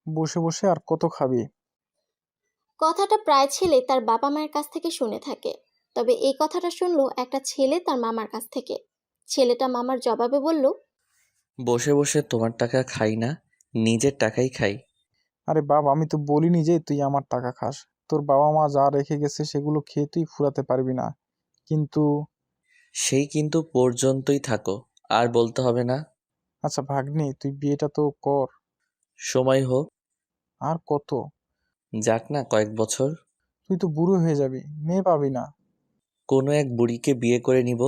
বসে বসে আর কত খাবি? কথাটা প্রায় ছেলে তার বাবা মায়ের কাছ থেকে শুনে থাকে, তবে এই কথাটা শুনলো একটা ছেলে তার মামার কাছ থেকে। ছেলেটা মামার জবাবে বলল, বসে বসে তোমার টাকা খাই না, নিজের টাকাই খাই। আরে বাপ, আমি তো বলিনি যে তুই আমার টাকা খাস। তোর বাবা মা যা রেখে গেছে সেগুলো খেয়ে তুই ফুরাতে পারবি না, কিন্তু। সেই কিন্তু পর্যন্তই থাকো, আর বলতে হবে না। আচ্ছা ভাগ্নি, তুই বিয়েটা তো কর। সময় হোক। আর কত? যাক না কয়েক বছর। তুই তো বুড়ো হয়ে যাবি, মেয়ে পাবি না। কোনো এক বুড়িকে বিয়ে করে নিব।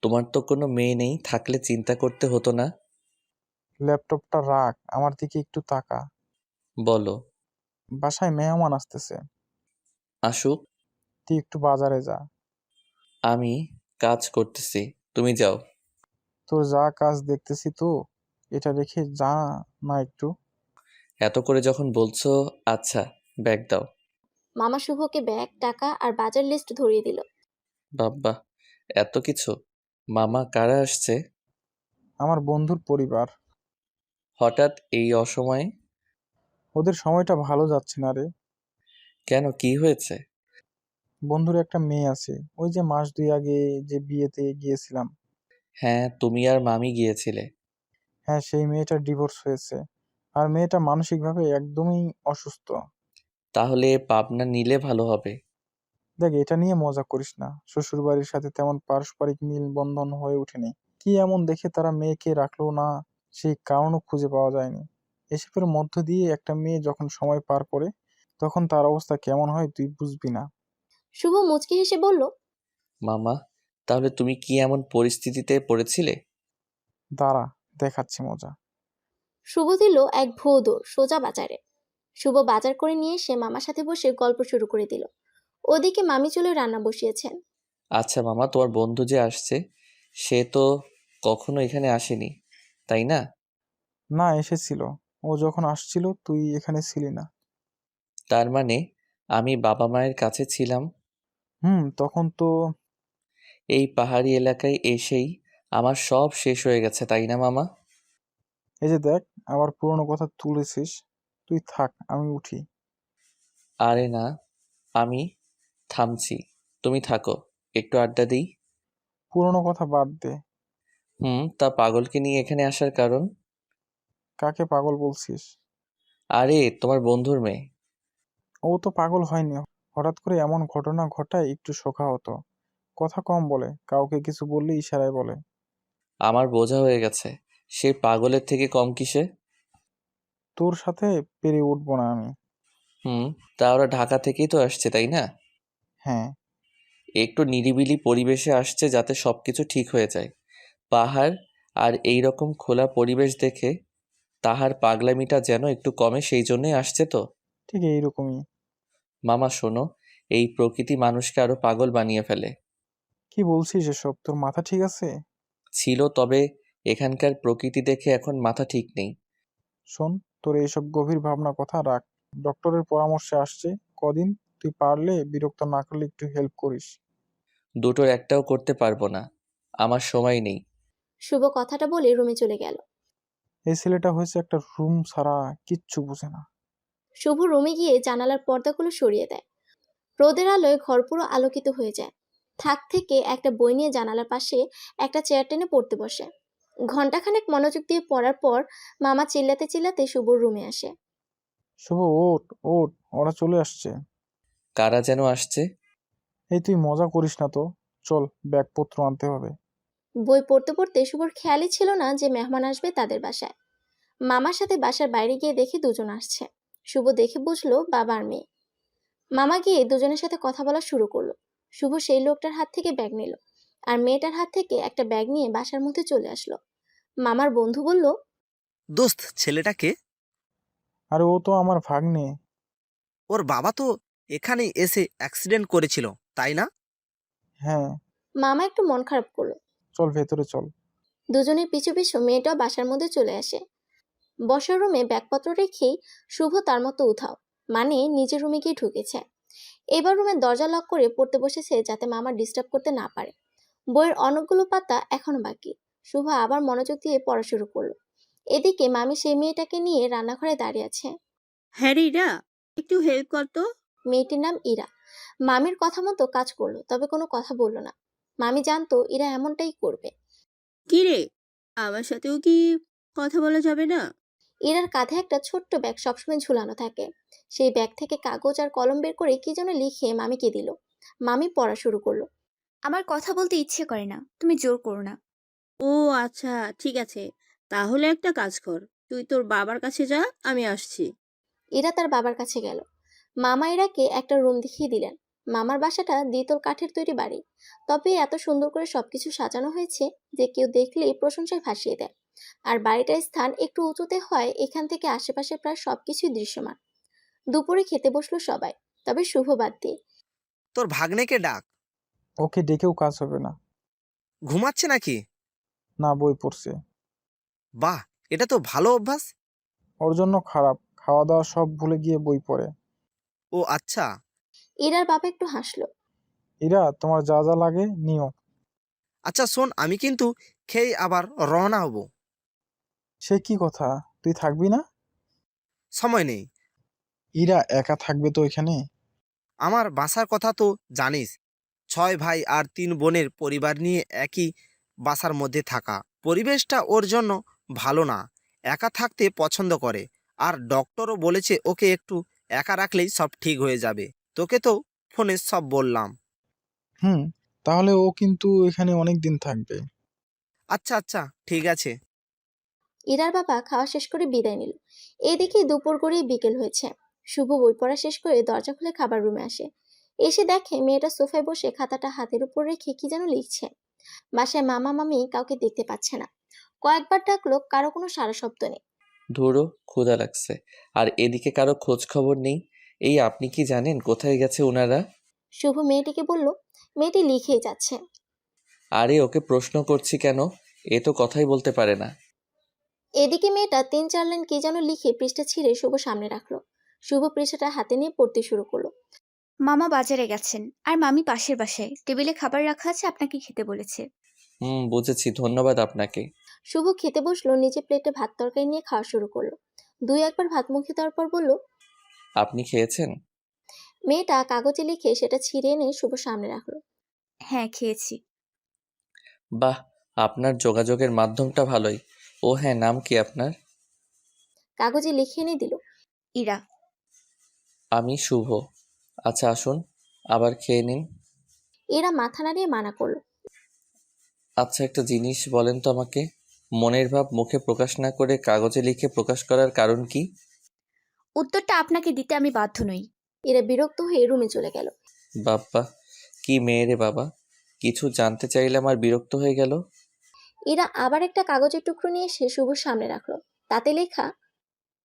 তোমার তো কোনো মেয়ে নেই, থাকলে চিন্তা করতে হতো না। ল্যাপটপটা রাখ, আমার দিকে একটু তাকা। বলো। বাসায় মেহমান আসতেছে। আসুক। তুই একটু বাজারে যা। আমি কাজ করতেছি, তুমি যাও। তোর যা কাজ দেখতেছি তো, এটা রেখে যা না একটু। এত করে যখন বলছো, আচ্ছা, ব্যাগ দাও। মামা শুভকে ব্যাগ, টাকা আর বাজার লিস্ট ধরিয়ে দিল। বাব্বা, এত কিছু! মামা কারা আসছে? আমার বন্ধুর পরিবার। হঠাৎ এই অসময়ে? ওদের সময়টা ভালো যাচ্ছে না রে। কেন, কি হয়েছে? বন্ধুর একটা মেয়ে আছে, ওই যে মাস দুই আগে যে বিয়েতে গিয়েছিলাম। হ্যাঁ, তুমি আর মামি গিয়েছিলে। হ্যাঁ, সেই মেয়েটার ডিভোর্স হয়েছে। আর মেয়েটা মানসিকভাবে একদমই অসুস্থ। তাহলে পাবনা নিলে ভালো হবে। দেখ, এটা নিয়ে মজা করিস না। শ্বশুরবাড়ির সাথে তেমন পারস্পরিক মিল বন্ধন হয়ে ওঠেনি। কি এমন দেখে তারা মেয়েকে রাখলো না, সেই কারণও খুঁজে পাওয়া যায়নি। এসবের মধ্য দিয়ে একটা মেয়ে যখন সময় পার করে, তখন তার অবস্থা কেমন হয় তুই বুঝবি না। শুভ মুচকি হেসে বলল, মামা, তাহলে তুমি কি এমন পরিস্থিতিতে পড়েছিলে? দাঁড়া, দেখাচ্ছি মজা। শুভ দিল এক ভুয়ো দৌড় সোজা বাজারে। শুভ বাজার করে নিয়ে সে মামার সাথে বসে গল্প শুরু করে দিল। ওদিকে মামি চলে রান্না বসিয়েছেন। আচ্ছা মামা, তোমার বন্ধু যে আসছে, সে তো কখনো এখানে আসেনি, তাই না? না, এসেছিল। ও যখন আসছিল তুই এখানে ছিলি না। তার মানে আমি বাবা মায়ের কাছে ছিলাম। হুম, তখন তো। এই পাহাড়ি এলাকায় এসেই আমার সব শেষ হয়ে গেছে, তাই না মামা? এই যে দেখ, আবার পুরনো কথা তুলেছিস। তুই থাক, আমি উঠি। আরে না, আমি থামছি, তুমি থাকো, একটু আড্ডা দিই। পুরনো কথা বাদ দে। তা পাগলকে নিয়ে এখানে আসার কারণ? কাকে পাগল বলছিস? আরে তোমার বন্ধুর মেয়ে। ও তো পাগল হয়নি। হঠাৎ করে এমন ঘটনা ঘটায় একটু শোকাহত। কথা কম বলে, কাউকে কিছু বললে ইশারায় বলে। আমার বোঝা হয়ে গেছে, সে পাগলের থেকে কম কিসে? তোর সাথে পেরে উঠবো না আমি। হুম তা ওরা ঢাকা থেকেই তো আসছে, তাই না? হ্যাঁ। একটু নিরিবিলি পরিবেশে আসছে যাতে সবকিছু ঠিক হয়ে যায়। পাহাড় আর এই রকম খোলা পরিবেশ দেখে তাহার পাগলামিটা যেন একটু কমে, সেই জন্যই আসছে তো। ঠিক এইরকমই। মামা শোনো, এই প্রকৃতি মানুষকে আরো পাগল বানিয়ে ফেলে। কি বলছিস এসব? তোর মাথা ঠিক আছে? ছিল, তবে এখানকার প্রকৃতি দেখে এখন মাথা ঠিক নেই। শোন, তোর এইসব গভীর ভাবনা কথা রাখ। ডক্টরের পরামর্শে আসছে কদিন। তুই পারলে বিরক্ত না করলে একটু হেল্প করিস। দুটোর একটাও করতে পারবো না, আমার সময় নেই। শুভ কথাটা বলে রুমে চলে গেল। এই ছেলেটা হয়েছে একটা রুম ছাড়া কিচ্ছু বুঝে না। শুভ রুমে গিয়ে জানালার পর্দাগুলো সরিয়ে দেয়। রোদের আলোয় ঘর পুরো আলোকিত হয়ে যায়। থাক থেকে একটা বই নিয়ে জানালার পাশে একটা চেয়ার টেনে পড়তে বসে। ঘন্টাখানেক মনোযোগ দিয়ে পড়ার পর মামা চিল্লাতে চিল্লাতে শুভর রুমে আসে। শুভ, ওঠ ওঠ, ওরা চলে আসছে। কারা যেন আসছে? এই তুই মজা করিস না তো। চল, ব্যাগপত্র আনতে হবে। বই পড়তে পড়তে শুভর খেয়ালই ছিল না যে মেহমান আসবে তাদের বাসায়। মামার সাথে বাসার বাইরে গিয়ে দেখে দুজন আসছে। শুভ দেখে বুঝলো বাবা আর মেয়ে। মামা গিয়ে দুজনের সাথে কথা বলা শুরু করলো। শুভ সেই লোকটার হাত থেকে ব্যাগ নিল, আর মেয়েটার হাত থেকে একটা ব্যাগ নিয়ে বাসার মধ্যে চলে আসলো। মামার বন্ধু বলল, দোস্ত, ছেলেটাকে? আরে ও তো আমার ভাগ্নে। ওর বাবা তো এখানে এসে অ্যাক্সিডেন্ট করেছিল, তাই না? হ্যাঁ। মামা একটু মন খারাপ করলো। চল ভেতরে চল। দুজনের পিছু পিছু মেয়েটাও বাসার মধ্যে চলে আসে। বসার রুমে ব্যাগপত্র রেখেই শুভ তার মতো উধাও, মানে নিজের রুমে গিয়ে ঢুকেছে। এবার রুমের দরজা লক করে পড়তে বসেছে যাতে মামা ডিস্টার্ব করতে না পারে। বইয়ের অনেকগুলো পাতা এখনো বাকি। শুভ আবার মনোযোগ দিয়ে পড়া শুরু করলো। এদিকে মামি সেই মেয়েটাকে নিয়ে রান্নাঘরে দাঁড়িয়ে আছে। হ্যাঁ রে ইরা, একটু হেল্প কর তো। মেয়েটির নাম ইরা। মামির কথা মতো কাজ করলো, তবে কোনো কথা বলল না। মামি জানতো ইরা এমনটাই করবে। কি রে, আমার সাথেও কি কথা বলা যাবে না? ইরার কাঁধে একটা ছোট্ট ব্যাগ সবসময় ঝুলানো থাকে। সেই ব্যাগ থেকে কাগজ আর কলম বের করে কি যেন লিখে মামিকে দিল। মামি পড়া শুরু করলো। আমার কথা বলতে ইচ্ছে করে না, তুমি জোর করো না। ও আচ্ছা, ঠিক আছে। তাহলে একটা কাজ কর, তুই তোর বাবার কাছে যা, আমি আসছি। ইরা তার বাবার কাছে গেল। মামা ইরাকে একটা রুম দেখিয়ে দিলেন। মামার বাসাটা দ্বিতল কাঠের তৈরি বাড়ি, তবে এত সুন্দর করে সবকিছু সাজানো হয়েছে যে কেউ দেখলেই প্রশংসায় ভাসিয়ে দেয়। আর বাড়িটার স্থান একটু উঁচুতে হয়, এখান থেকে আশেপাশে প্রায় সবকিছুই দৃশ্যমান। দুপুরে খেতে বসলো সবাই, তবে শুভ বাদ দিয়ে। তোর ভাগ্নেকে ডাক। ওকে ডেকেও কাজ হবে না। ঘুমাচ্ছে নাকি? না, বই পড়ছে। বাহ, এটা তো ভালো অভ্যাস। ওর জন্য খারাপ, খাওয়া দাওয়া সব ভুলে গিয়ে বই পড়ে। ও আচ্ছা। ইরার বাবা একটু হাসলো। ইরা, তোমার যা যা লাগে নিও। আচ্ছা শোন, আমি কিন্তু খেয়ে আবার রওনা হব। সে কি কথা, তুই থাকবি না? সময় নেই। ইরা একা থাকবে তো এখানে? আমার বাসার কথা তো জানিস, 6 ভাই আর 3 বোনের পরিবার নিয়ে একই বাসার মধ্যে থাকা। পরিবেশটা ওর জন্য ভালো না, একা থাকতে পছন্দ করে। আর ডক্টরও বলেছে ওকে একটু একা রাখলেই সব ঠিক হয়ে যাবে। তোকে তো ফোনে সব বললাম। হুম, তাহলে ও কিন্তু এখানে অনেক দিন থাকবে। আচ্ছা আচ্ছা, ঠিক আছে। ইরার বাবা খাওয়া শেষ করে বিদায় নিল। এদিকে দুপুর গড়িয়ে বিকেল হয়েছে। শুভ বই পড়া শেষ করে দরজা খুলে খাবার রুমে আসে। এসে দেখে মেয়েটা সোফায় বসে খাতাটা হাতের উপর রেখে কি যেন লিখছে। বাসায় মামা মামি কাউকে দেখতে পাচ্ছে না। কয়েকবার ডাকলো, কারো কোনো সাড়া শব্দ নেই। ধুরো, ক্ষুধা লাগছে। আর এদিকে কারো খোঁজ খবর নেই। এই আপনি কি জানেন কোথায় গেছে ওনারা? শুভ মেয়েটিকে বলল। মেয়েটি লিখেই যাচ্ছে। আরে ওকে প্রশ্ন করছি কেন? এ তো কথাই বলতে পারে না। এদিকে মেয়েটা 3-4 লাইন কি যেন লিখে পৃষ্ঠা ছিঁড়ে শুভ সামনে রাখলো। শুভ পৃষ্ঠাটা হাতে নিয়ে পড়তে শুরু করলো। মামা বাজারে গেছেন আর মামি পাশের বাসায় টেবিলে খাবার রাখা আছে, আপনাকে খেতে বলেছে। বুঝেছি, ধন্যবাদ আপনাকে। শুভ খেতে বসলো, নিজে প্লেটে ভাত তরকারি নিয়ে খাওয়া শুরু করলো। 2-1 বার ভাত মুখে দেওয়ার পর বলল। আপনি খেয়েছেন? মেয়েটা কাগজে লিখে সেটা ছিঁড়ে এনে শুভ সামনে রাখলো। হ্যাঁ, খেয়েছি। বাহ, আপনার যোগাযোগের মাধ্যমটা ভালোই। ও হ্যাঁ, নাম কি আপনার? কাগজে লিখে এনে দিল। ইরা। আমি শুভ। আচ্ছা আসুন, আবার খেয়ে নিন। এরা মাথা নাড়িয়ে মানা করলো। আচ্ছা একটা জিনিস বলেন তো আমাকে, মনের ভাব মুখে প্রকাশ না করে কাগজে লিখে প্রকাশ করার কারণ কি? উত্তরটা আপনাকে দিতে আমি বাধ্য নই। এরা বিরক্ত হয়ে রুমে চলে গেল। বাবা, কি মেয়ে রে বাবা! কিছু জানতে চাইলাম আর বিরক্ত হয়ে গেল। এরা আবার একটা কাগজের টুকরো নিয়ে এসে শুভর সামনে রাখলো। তাতে লেখা।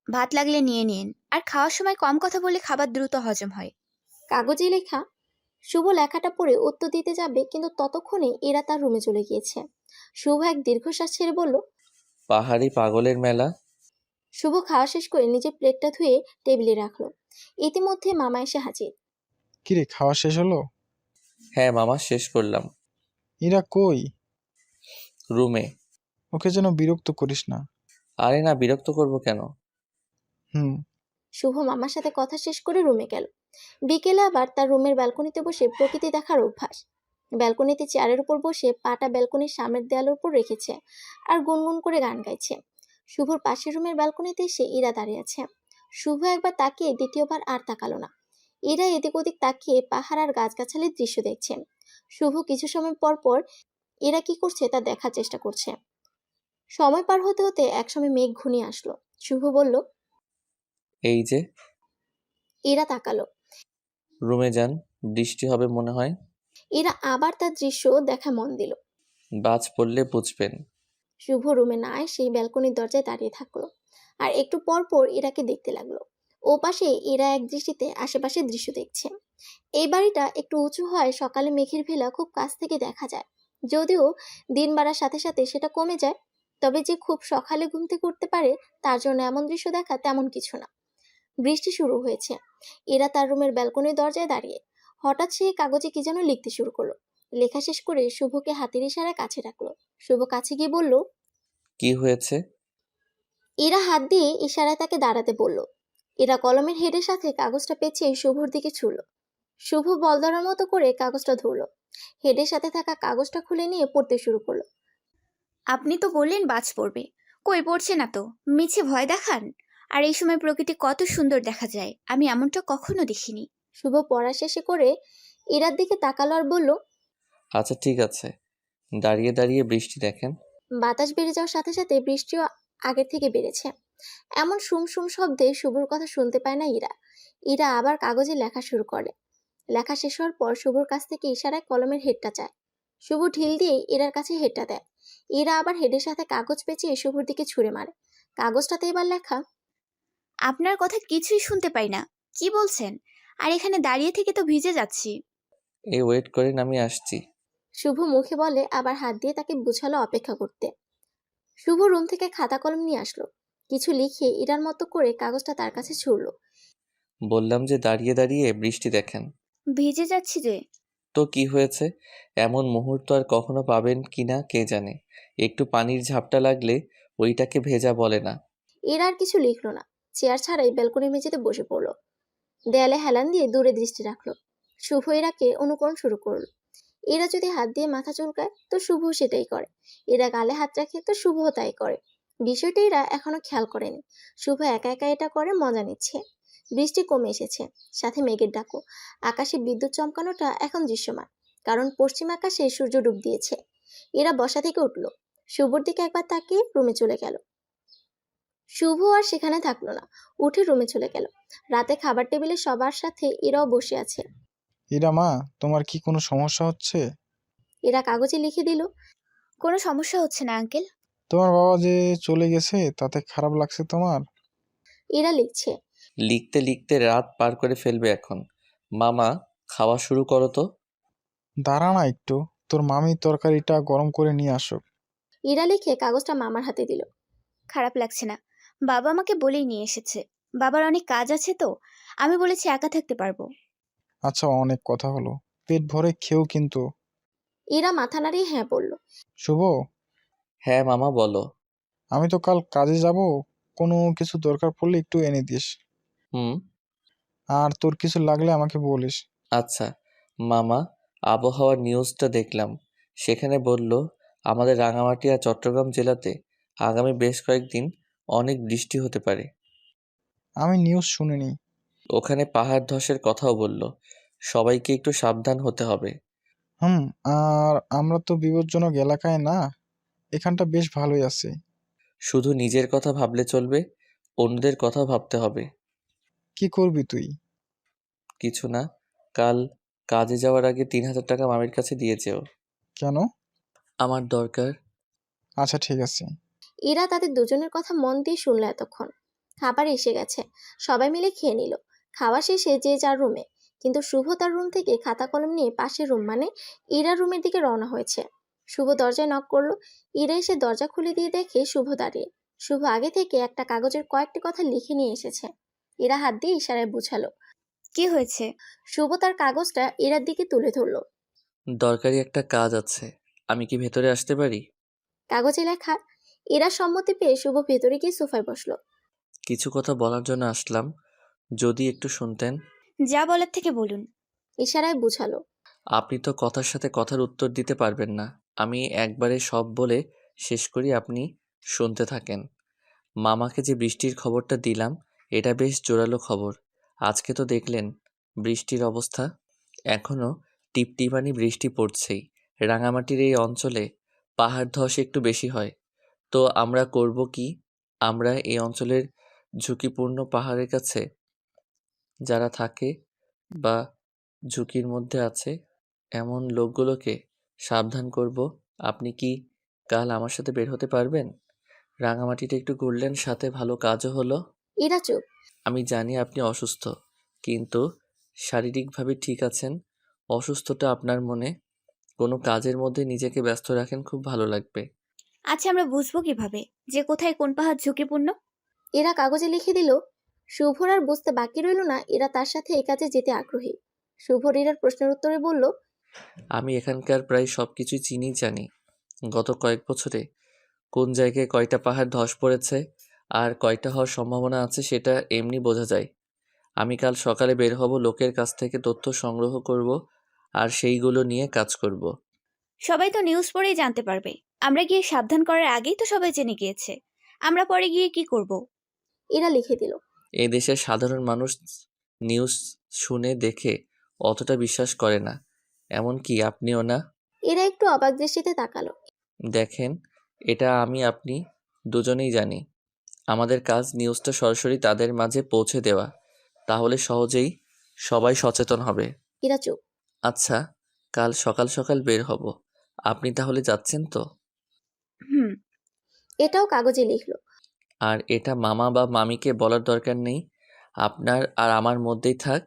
ভাত লাগলে নিয়ে নিন, আর খাওয়ার সময় কম কথা বললে খাবার দ্রুত হজম হয়। কাগজে লেখা। শুভ লেখাটা পড়ে উত্তর দিতে যাবে, কিন্তু ততক্ষণে এরা তার রুমে চলে গিয়েছে। শুভ এক দীর্ঘশ্বাস ছেড়ে বলল। পাহাড়ি পাগলের মেলা। শুভ খাওয়া শেষ করে নিজের প্লেটটা ধুয়ে টেবিলে রাখলো। ইতিমধ্যে মামা এসে হাজির। কিরে, খাওয়া শেষ হলো? হ্যাঁ মামা, শেষ করলাম। ইরা কই? রুমে। ওকে যেন বিরক্ত করিস না। আরে না, বিরক্ত করব কেন? হুম। শুভ মামার সাথে কথা শেষ করে রুমে গেল। বিকেলে আবার তার রুমের ব্যালকনিতে বসে প্রকৃতি দেখার অভ্যাস। ব্যালকনিতে চেয়ারের উপর বসে পাটা ব্যালকনির সামনের দেয়ালের উপর রেখেছে আর গুনগুন করে গান গাইছে। শুভর পাশের রুমের ব্যালকনিতে এসে ইরা দাঁড়িয়ে আছে। শুভ একবার তাকিয়ে দ্বিতীয়বার আর তাকালো না। ইরা এদিক ওদিক তাকিয়ে পাহাড় আর গাছগাছালির দৃশ্য দেখছে। শুভ কিছু সময় পর পর এরা কি করছে তা দেখার চেষ্টা করছে। সময় পার হতে হতে একসময় মেঘ ঘনিয়ে আসলো। শুভ বলল। এই যে। এরা তাকালো। রুমে যান, বৃষ্টি হবে মনে হয়। এরা আবার তার দৃশ্য দেখা মন দিল। বাজ পড়লে বুঝবেন। শুভ রুমে না এসে ব্যালকনির দরজায় দাঁড়িয়ে থাকলো আর একটু পর পর ইরাকে দেখতে লাগলো। ও পাশে এরা এক দৃষ্টিতে আশেপাশের দৃশ্য দেখছে। এই বাড়িটা একটু উঁচু হয়, সকালে মেঘের ভেলা খুব কাছ থেকে দেখা যায়। যদিও দিন বাড়ার সাথে সাথে সেটা কমে যায়, তবে যে খুব সকালে ঘুম থেকে উঠতে পারে তার জন্য এমন দৃশ্য দেখা তেমন কিছু না। বৃষ্টি শুরু হয়েছে। এরা তার রুমের ব্যালকনির দরজায় দাঁড়িয়ে। হঠাৎ সে কাগজে কি যেন লিখতে শুরু করলো। লেখা শেষ করে শুভকে হাতের ইশারায় কাছে রাখলো। শুভ কাছে গিয়ে বলল। কি হয়েছে? এরা হাত দিয়ে ইশারায় তাকে দাঁড়াতে বলল। এরা কলমের হেডের সাথে কাগজটা পেঁচিয়ে শুভর দিকে ছুড়ল। শুভ বল ধরার মতো করে কাগজটা ধরল, হেডের সাথে থাকা কাগজটা খুলে নিয়ে পড়তে শুরু করলো। আপনি তো বললেন বাজ পড়বে, কই পড়ছে না তো, মিছে ভয় দেখান। আর এই সময় প্রকৃতি কত সুন্দর দেখা যায়, আমি এমনটা কখনো দেখিনি। শুভ পড়া শেষে করে ইরার দিকে তাকালো আর বলল, আচ্ছা ঠিক আছে, দাঁড়িয়ে দাঁড়িয়ে বৃষ্টি দেখেন। বাতাস বেড়ে যাওয়ার সাথে সাথে বৃষ্টিও আগের থেকে বেড়েছে। এমন সুম সুম শব্দে শুভর কথা শুনতে পায় না ইরা। ইরা আবার কাগজে লেখা শুরু করে। লেখা শেষ হওয়ার পর শুভর কাছ থেকে ইশারায় কলমের হেডটা চায়। শুভ ঢিল দিয়ে ইরার কাছে হেডটা দেয়। ইরা আবার হেডের সাথে কাগজ পেঁচিয়ে শুভর দিকে ছুঁড়ে মারে। কাগজটাতে এবার লেখা, আপনার কথা কিছুই শুনতে পাই না, কি বলছেন? আর এখানে দাঁড়িয়ে থেকে তো ভিজে যাচ্ছি। এই ওয়েট করেন, আমি আসছি। শুভ মুখে বলে আবার হাত দিয়ে তাকে বুঝালো অপেক্ষা করতে। শুভ রুম থেকে খাতা কলম নিয়ে আসলো, কিছু লিখে ইরার মতো করে কাগজটা তার কাছে ছুড়লো। বললাম যে দাঁড়িয়ে দাঁড়িয়ে বৃষ্টি দেখেন। ভিজে যাচ্ছি যে। তো কি হয়েছে? এমন মুহূর্ত আর কখনো পাবেন কিনা কে জানে। একটু পানির ঝাপটা লাগলে ওইটাকে ভেজা বলে না। এরা আর কিছু লিখলো না, চেয়ার ছাড়াই ব্যালকনির মেঝেতে বসে পড়লো। দেয়ালে হেলান দিয়ে দূরে দৃষ্টি রাখলো। শুভ এরাকে অনুকরণ শুরু করলো। এরা যদি হাত দিয়ে মাথা চুলকায় তো শুভ সেটাই করে, এরা গালে হাত রাখে তো শুভও তাই করে। বিষয়টা এরা এখনো খেয়াল করেনি। শুভ একা একা এটা করে মজা নিচ্ছে। বৃষ্টি কমে এসেছে, সাথে মেঘের ডাকো। আকাশে বিদ্যুৎ চমকানোটা এখন দৃশ্যমান, কারণ পশ্চিম আকাশে সূর্য ডুব দিয়েছে। এরা বসা থেকে উঠলো, শুভর দিকে একবার তাকিয়ে রুমে চলে গেল। শুভ আর সেখানে থাকলো না, উঠে রুমে চলে গেল। রাতে খাবার টেবিলে সবার সাথে এরাও বসে আছে। ইরা মা, তোমার কি কোনো সমস্যা হচ্ছে? এরা কাগজে লিখে দিল, কোনো সমস্যা হচ্ছে না আঙ্কেল। তোমার বাবা যে চলে গেছে তাতে খারাপ লাগছে তোমার? এরা লিখছে, লিখতে লিখতে রাত পার করে ফেলবে এখন। মামা, খাওয়া শুরু করো তো। দাঁড়া না একটু, তোর মামি তরকারিটা গরম করে নিয়ে আসুক। এরা লিখে কাগজটা মামার হাতে দিল। খারাপ লাগছে না, বাবা আমাকে বলেই নিয়ে এসেছে। বাবার অনেক কাজ আছে তো, আমি বলেছি একা থাকতে পারবো। আচ্ছা, অনেক কথা হলো, পেট ভরে খেও কিন্তু। এরা মাথা নাড়িয়ে হ্যাঁ বলল। শুভ, হ্যাঁ মামা বলো। আমি তো কাল কাজে যাব, কোনো কিছু দরকার পড়লে একটু এনে দিস। হুম। আর তোর কিছু লাগলে আমাকে বলিস। আচ্ছা মামা, আবহাওয়ার নিউজটা দেখলাম, সেখানে বলল আমাদের রাঙামাটি আর চট্টগ্রাম জেলাতে আগামী বেশ কয়েকদিন অনেক বৃষ্টি হতে পারে। আমি নিউজ শুনিনি। ওখানে পাহাড় ধসের কথাও বলল, সবাইকে একটু সাবধান হতে হবে। হুম। আর আমরা তো বিপজ্জনক এলাকায় না, এখানটা বেশ ভালোই আছে। শুধু নিজের কথা ভাবলে চলবে, অন্যদের কথাও ভাবতে হবে। কি করবি তুই? কিছু না, কাল কাজে যাওয়ার আগে 3,000 টাকা মামির কাছে দিয়ে যেও। কেন? আমার দরকার। আচ্ছা ঠিক আছে। এরা তাদের দুজনের কথা মন দিয়ে শুনলো এতক্ষণ। খাবার এসে গেছে, সবাই মিলে খেয়ে নিল। খাওয়া শেষে যে যার রুমে, কিন্তু শুভ তার রুম থেকে খাতা কলম নিয়ে পাশের রুম মানে ইরার রুমের দিকে রওনা হয়েছে। শুভ দরজায় নক করলো। ইরা এসে দরজা খুলে দিয়ে দেখে শুভ দাঁড়িয়ে। শুভ আগে থেকে একটা কাগজের কয়েকটি কথা লিখে নিয়ে এসেছে। ইরা হাত দিয়ে ইশারায় বুঝালো। কি হয়েছে? শুভ তার কাগজটা ইরার দিকে তুলে ধরলো। দরকারি একটা কাজ আছে, আমি কি ভেতরে আসতে পারি? কাগজে লেখা। ইরা সম্মতি পেয়ে শুভ ভেতরে গিয়ে সোফায় বসলো। কিছু কথা বলার জন্য আসলাম, যদি একটু শুনতেন। যা বলার থেকে বলুন। ইশারায় বুঝালো। আপনি তো কথার সাথে কথার উত্তর দিতে পারবেন না, আমি একবারে সব বলে শেষ করি, আপনি শুনতে থাকেন। মামাকে যে বৃষ্টির খবরটা দিলাম, এটা বেশ জোরালো খবর। আজকে তো দেখলেন বৃষ্টির অবস্থা, এখনও টিপটিপানি বৃষ্টি পড়ছেই। রাঙামাটির এই অঞ্চলে পাহাড় ধস একটু বেশি হয়। তো আমরা করব কি? আমরা এই অঞ্চলের ঝুঁকিপূর্ণ পাহাড়ের কাছে যারা থাকে বা ঝুঁকির মধ্যে আছে এমন লোকগুলোকে সাবধান করব। আপনি কি কাল আমার সাথে বের হতে পারবেন? রাঙামাটিটা একটু ঘুরলেন, সাথে ভালো কাজও হলো। ইরা চুপ। আমি জানি আপনি অসুস্থ, কিন্তু শারীরিকভাবে ঠিক আছেন। অসুস্থতা আপনার মনে কোনো কাজের মধ্যে নিজেকে ব্যস্ত রাখেন, খুব ভালো লাগবে। আচ্ছা, আমরা বুঝবো কিভাবে যে কোথায় কোন পাহাড় ঝুঁকিপূর্ণ? এরা কাগজে লিখে দিল। শুভর আর বুঝতে বাকি রইল না এরা তার সাথে এই কাজে যেতে আগ্রহী। শুভ ইরার প্রশ্নের উত্তরে বলল, আমি এখানকার প্রায় সব কিছুই চিনি, জানি গত কয়েক বছরে কোন জায়গায় কয়টা পাহাড় ধস পড়েছে আর কয়টা হওয়ার সম্ভাবনা আছে সেটা এমনি বোঝা যায়। আমি কাল সকালে বের হব, লোকের কাছ থেকে তথ্য সংগ্রহ করব আর সেইগুলো নিয়ে কাজ করব। সবাই তো নিউজ পড়েই জানতে পারবে। আমরা গিয়ে সাবধান করার আগেই তো সবাই জেনে গিয়েছে। আমরা পরে গিয়ে কি করব? ইরা লিখে দিল। এই দেশের সাধারণ মানুষ নিউজ শুনে দেখে অতটা বিশ্বাস করে না, এমনকি আপনিও না। ইরা একটু অবাক দৃষ্টিতে তাকালো। দেখেন, এটা আমি আপনি দুজনেই জানি। আমাদের কাজ নিউজটা সরাসরি তাদের মাঝে পৌঁছে দেওয়া, তাহলে সহজেই সবাই সচেতন হবে। ইরা চুপ। আচ্ছা, কাল সকাল সকাল বের হব, আপনি তাহলে যাচ্ছেন তো? হুম। এটাও কাগজে লিখলো। আর এটা মামা বা মামিকে বলার দরকার নেই, আপনার আর আমার মধ্যেই থাক।